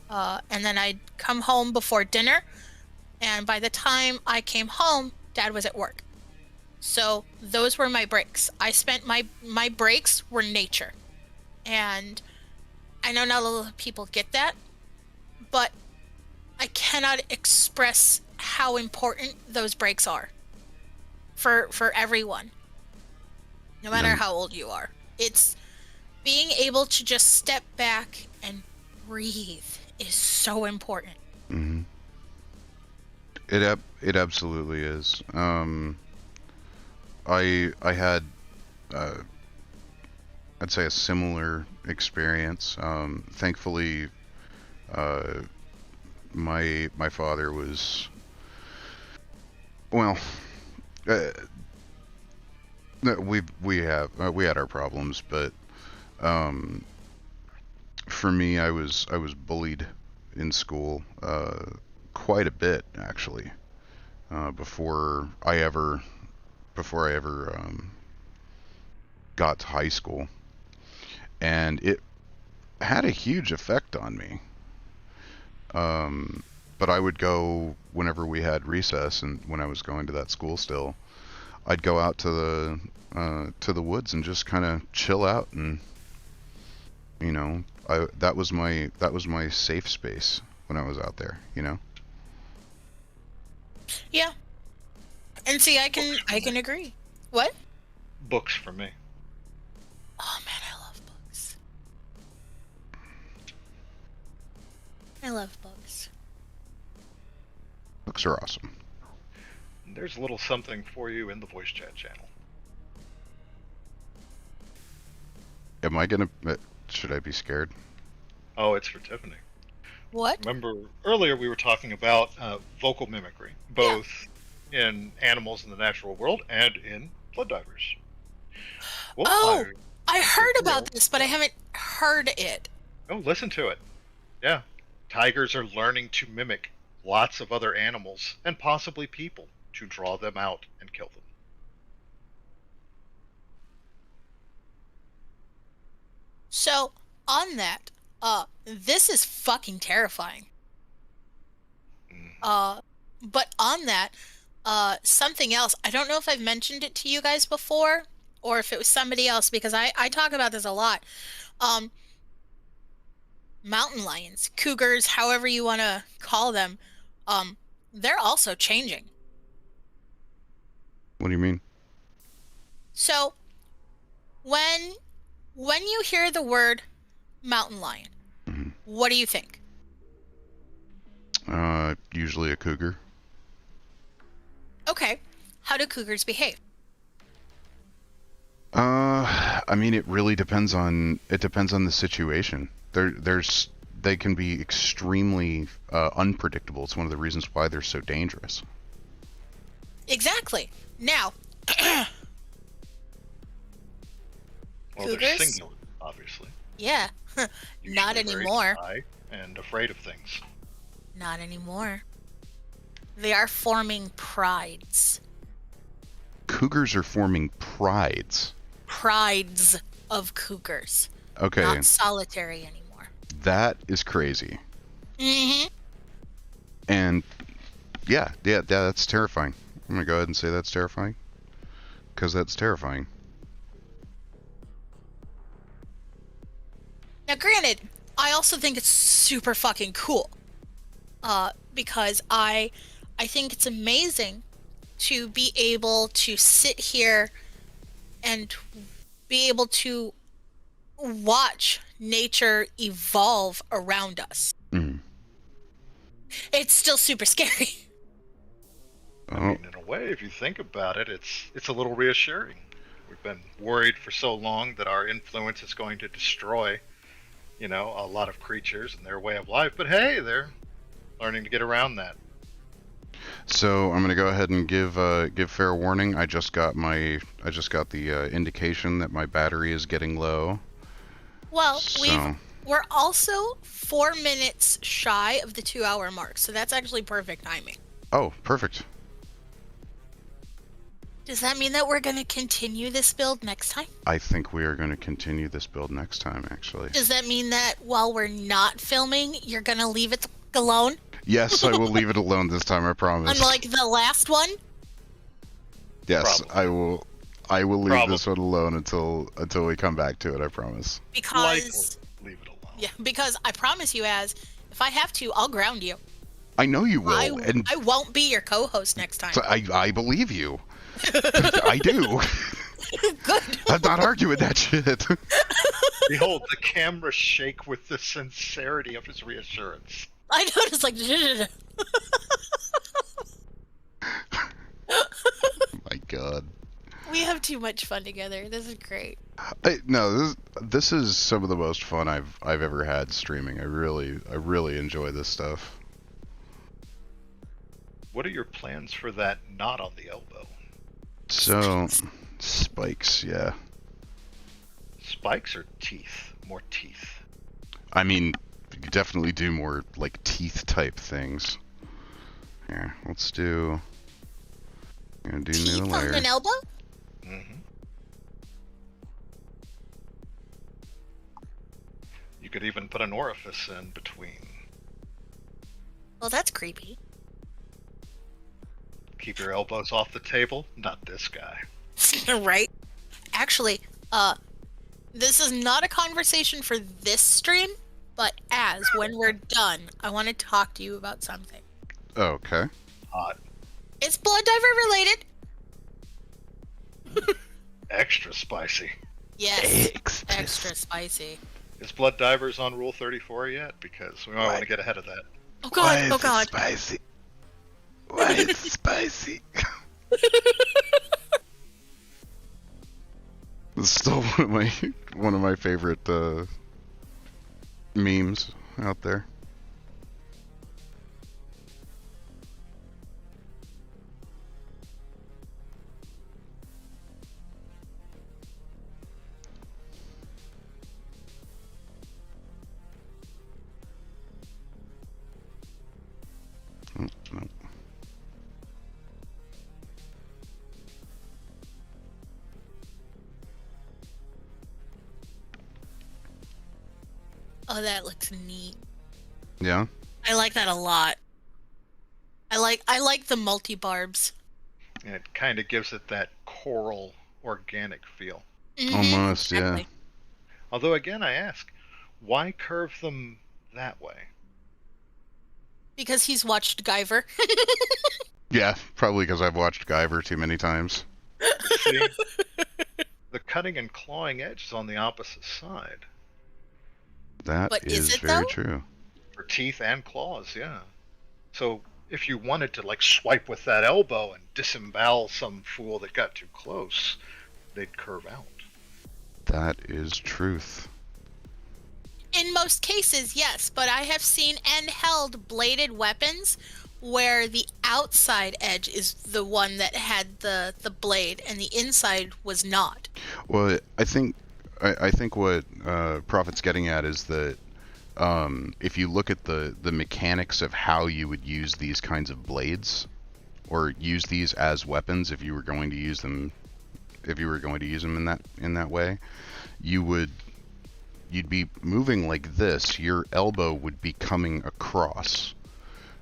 And then I'd come home before dinner, and by the time I came home, Dad was at work. So those were my breaks. I spent my breaks were nature. And I know not a lot of people get that, but I cannot express how important those breaks are for everyone, no matter how old you are. It's being able to just step back and breathe is so important. It absolutely is. I had I'd say a similar experience. Thankfully, my father was well. We had our problems, but for me, I was bullied in school quite a bit actually before I ever got to high school, and it had a huge effect on me. But I would go whenever we had recess, and when I was going to that school still, I'd go out to the woods and just kind of chill out, and that was my safe space when I was out there. Yeah. And see, I can agree. What? Books for me. Oh man, I love books. I love books. Books are awesome. There's a little something for you in the voice chat channel. Am I gonna? Should I be scared? Oh, it's for Tiffany. What? Remember earlier we were talking about vocal mimicry, both in animals in the natural world and in flood divers. Well, I heard about this, but I haven't heard it. Oh, listen to it. Yeah. Tigers are learning to mimic lots of other animals and possibly people to draw them out and kill them. So, on that, this is fucking terrifying. But on that, something else, I don't know if I've mentioned it to you guys before, or if it was somebody else, because I talk about this a lot. mountain lions, cougars, however you want to call them, they're also changing. What do you mean? So when you hear the word mountain lion, what do you think? Usually a cougar. Okay, how do cougars behave? I mean, it really depends on the situation. They can be extremely unpredictable. It's one of the reasons why they're so dangerous. Exactly. Now, Well, they're cougars? singular, obviously. Yeah, not Usually very anymore. shy and afraid of things. Not anymore. They are forming prides. Cougars are forming prides. Prides of cougars. Okay, Not solitary anymore. that is crazy. Mm-hmm. And yeah, that's terrifying. I'm gonna go ahead and say that's terrifying, because that's terrifying. Now, granted, I also think it's super fucking cool. Because I think it's amazing to be able to sit here and be able to watch nature evolve around us. Mm. It's still super scary. I mean, in a way, if you think about it, it's a little reassuring. We've been worried for so long that our influence is going to destroy, a lot of creatures and their way of life. But hey, they're learning to get around that. So I'm gonna go ahead and give fair warning. I just got the indication that my battery is getting low. Well, So we're also 4 minutes shy of the 2-hour mark, so that's actually perfect timing. oh, perfect. Does that mean that we're going to continue this build next time? I think we are going to continue this build next time, actually. Does that mean that while we're not filming, you're going to leave it alone? Yes, I will leave it alone this time. I promise. Unlike the last one? Yes, Probably. I will leave Probably. this one alone until we come back to it. I promise. Because Likely leave it alone. yeah, because I promise you, if I have to, I'll ground you. I know you will, and I won't be your co-host next time. so I believe you. I do. Good. I'm not arguing that shit. Behold, the camera shake with the sincerity of his reassurance. I noticed, like, My God. we have too much fun together. This is great. No, this is some of the most fun I've ever had streaming. I really enjoy this stuff. What are your plans for that knot on the elbow? So, spikes, yeah. Spikes or teeth? More teeth. I mean, you could definitely do more like teeth type things. Here, let's do. I'm gonna do new Teeth on layer. an elbow? Mm-hmm. You could even put an orifice in between. Well, that's creepy. Keep your elbows off the table. Not this guy. Right? Actually, this is not a conversation for this stream, but when we're done, I want to talk to you about something. Okay. Hot. It's Blood Diver related. Extra spicy. Yes. Extra spicy. Is Blood Divers on Rule 34 yet? Because we might want to get ahead of that. Oh god, oh god. Spicy? Why is it spicy? It's still one of my favorite memes out there. Oh, no. Oh, that looks neat. Yeah. I like that a lot. I like the multi-barbs. And it kind of gives it that coral, organic feel. Almost, yeah. Although, again, I ask, why curve them that way. Because he's watched Guyver. Yeah, probably because I've watched Guyver too many times. See, the cutting and clawing edge is on the opposite side. That But is is it, very though? true. For teeth and claws, yeah. So if you wanted to like swipe with that elbow and disembowel some fool that got too close, they'd curve out. That is truth. In most cases, yes, but I have seen and held bladed weapons where the outside edge is the one that had the blade and the inside was not. Well, I think what Prophet's getting at is that if you look at the mechanics of how you would use these kinds of blades, or use these as weapons, if you were going to use them in that way, you'd be moving like this. Your elbow would be coming across.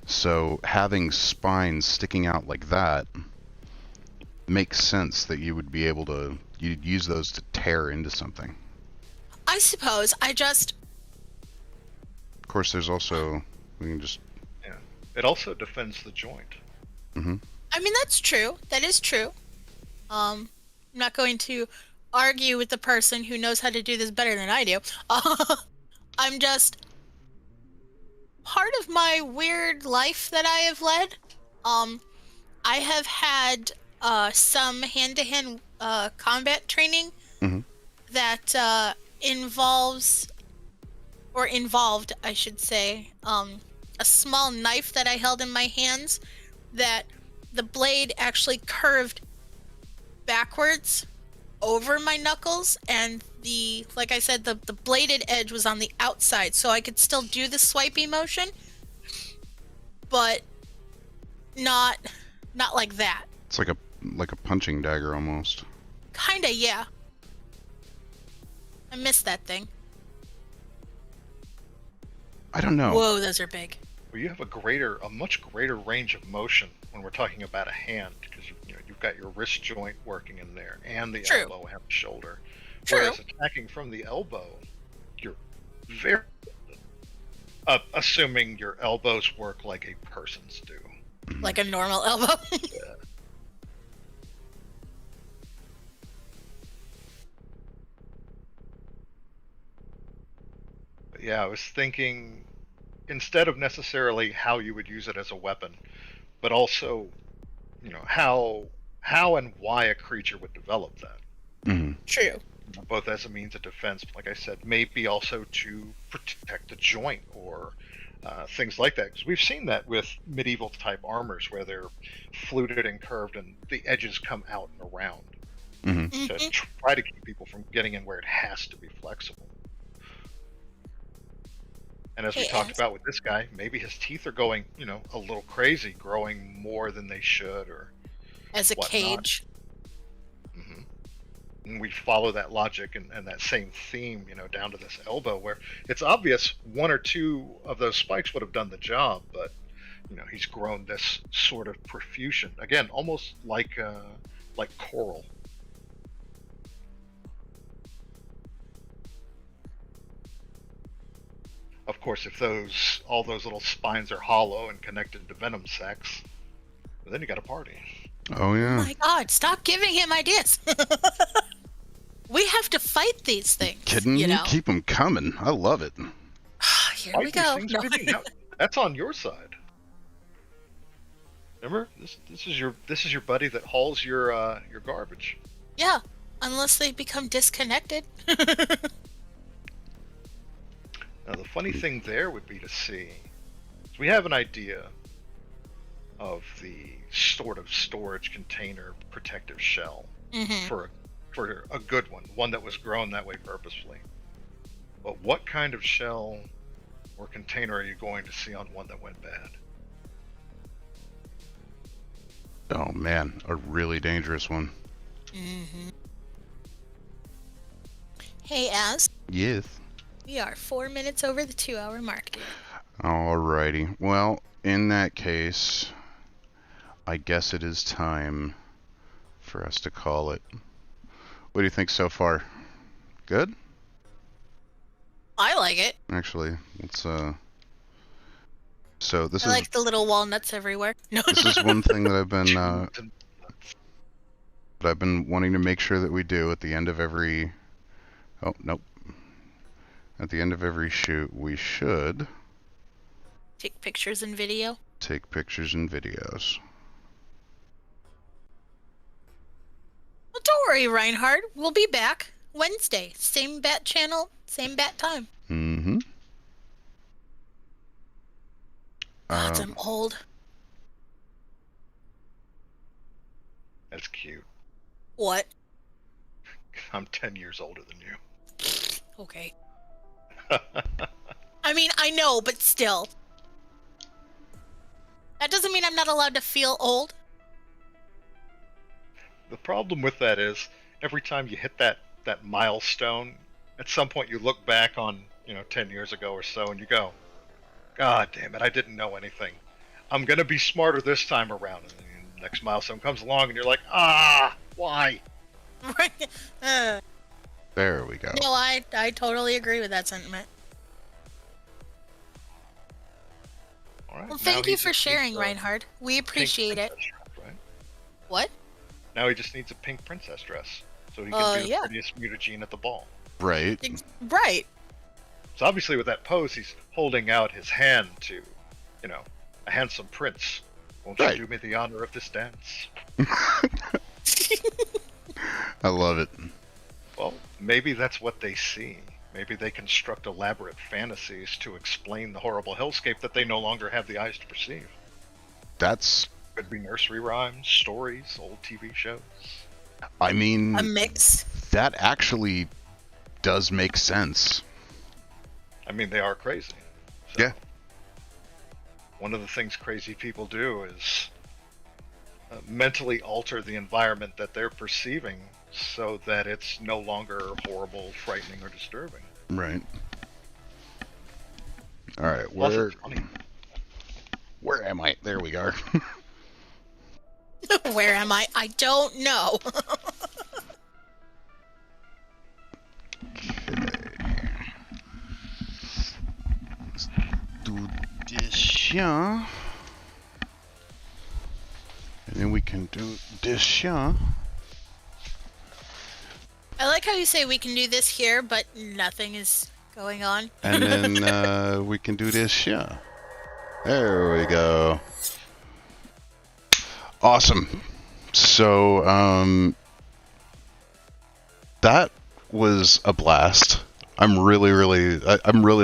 So having spines sticking out like that makes sense that you would be able to you'd use those to tear into something. I suppose I just Of course, there's also we can just Yeah. It also defends the joint. mm-hmm. I mean that's true. That is true. I'm not going to argue with the person who knows how to do this better than I do. I'm just part of my weird life that I have led. I have had some hand-to-hand combat training Mm-hmm. that involved, I should say, a small knife that I held in my hands that the blade actually curved backwards over my knuckles, and like I said, the bladed edge was on the outside, so I could still do the swipey motion, but not like that. It's like a punching dagger almost. Kinda, yeah. I missed that thing. I don't know. Whoa, those are big. Well, you have a much greater range of motion when we're talking about a hand, because you've got your wrist joint working in there, and the True. elbow and the shoulder. True. Whereas attacking from the elbow, you're very assuming your elbows work like a person's do. Like a normal elbow. Yeah. But yeah, I was thinking instead of necessarily how you would use it as a weapon, but also, how and why a creature would develop that. Mm-hmm. True. Both as a means of defense, like I said, maybe also to protect the joint or things like that. Because we've seen that with medieval type armors where they're fluted and curved and the edges come out and around Mm-hmm. to try to keep people from getting in where it has to be flexible. And as we talked about with this guy, maybe his teeth are going, a little crazy, growing more than they should, or As a whatnot. cage. hmm And we follow that logic and that same theme, down to this elbow, where it's obvious one or two of those spikes would have done the job, but he's grown this sort of profusion again, almost like coral. Of course, if all those little spines are hollow and connected to venom sacs, then you got a party. Oh yeah. Oh my god, stop giving him ideas. We have to fight these things. Kidding you? Keep them coming. I love it. Here we go. No. That's on your side. Remember, this is your buddy that hauls your garbage. Yeah, unless they become disconnected. Now, the funny thing there would be to see, is we have an idea of the sort of storage container protective shell for a good one that was grown that way purposefully. But what kind of shell or container are you going to see on one that went bad? Oh man, a really dangerous one. Hey, Az. Yes. We are 4 minutes over the 2-hour mark, dude. Alrighty. Well, in that case, I guess it is time for us to call it. What do you think so far? Good? I like it. Actually, let's so this I is like the little walnuts everywhere. No. this is one thing that Tunes and- I've been wanting to make sure that we do at the end of every. Oh nope. At the end of every shoot, we should Take pictures and video. take pictures and videos. Well, don't worry, Reinhard. We'll be back Wednesday. Same bat channel, same bat time. Mm-hmm. God, I'm old. That's cute. What? I'm 10 years older than you. Okay. I mean, I know, but still. That doesn't mean I'm not allowed to feel old. The problem with that is every time you hit that milestone, at some point you look back on 10 years ago or so and you go, God damn it, I didn't know anything. I'm gonna be smarter this time around. And then the next milestone comes along and you're like, why? There we go. No, I totally agree with that sentiment. All right, Well, now thank he you for just sharing, needs a Reinhard. We pink appreciate it. princess dress, right? What? Now he just needs a pink princess dress so he can be the Yeah. prettiest mutagene at the ball. Right. Right. So obviously with that pose, he's holding out his hand to, a handsome prince. Won't Right. you do me the honor of this dance? I love it. Well, maybe that's what they see. Maybe they construct elaborate fantasies to explain the horrible hellscape that they no longer have the eyes to perceive. That's. Could be nursery rhymes, stories, old TV shows. I mean, A mix. that actually does make sense. I mean, they are crazy. So Yeah. One of the things crazy people do is mentally alter the environment that they're perceiving so that it's no longer horrible, frightening, or disturbing. Right. All right. Plus, it's funny. Where am I? There we are. Where am I? I don't know. Let's do this, yeah. And then we can do this, yeah. I like how you say we can do this here, but nothing is going on. And then we can do this, yeah. There we go. Awesome. So, that was a blast. I'm really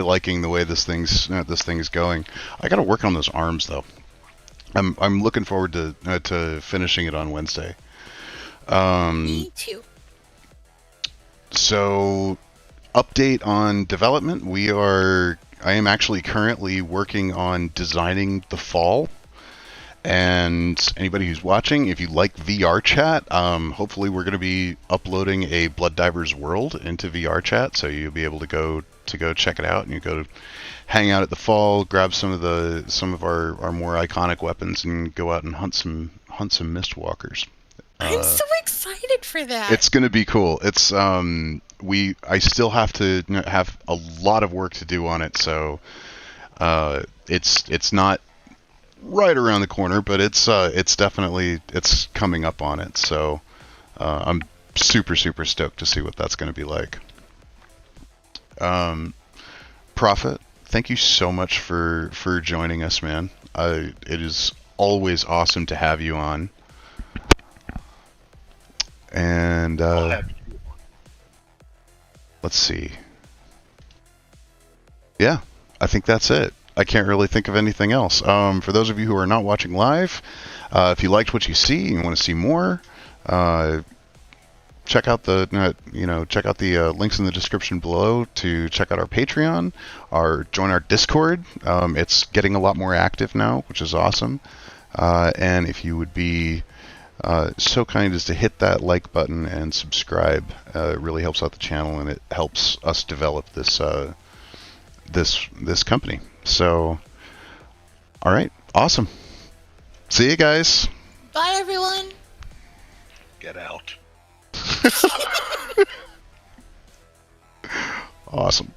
liking the way this thing's going. I got to work on those arms though. I'm looking forward to finishing it on Wednesday. Me too. So, update on development. I am actually currently working on designing the fall. And anybody who's watching, if you like VR chat, hopefully we're going to be uploading a Blood Divers World into VR chat, so you'll be able to go check it out, and you go hang out at the fall, grab some of our more iconic weapons, and go out and hunt some Mistwalkers. I'm so excited for that. It's going to be cool. It's I still have to have a lot of work to do on it, so it's not right around the corner, but it's definitely coming up on it. So I'm super stoked to see what that's going to be like. Prophet, thank you so much for joining us, man. It is always awesome to have you on. And let's see. Yeah, I think that's it. I can't really think of anything else. For those of you who are not watching live, if you liked what you see and you want to see more, check out the links in the description below to check out our Patreon, join our Discord. It's getting a lot more active now, which is awesome. And if you would be so kind as to hit that like button and subscribe, it really helps out the channel and it helps us develop this company. So, all right, awesome. See you guys. Bye, everyone. Get out. Awesome.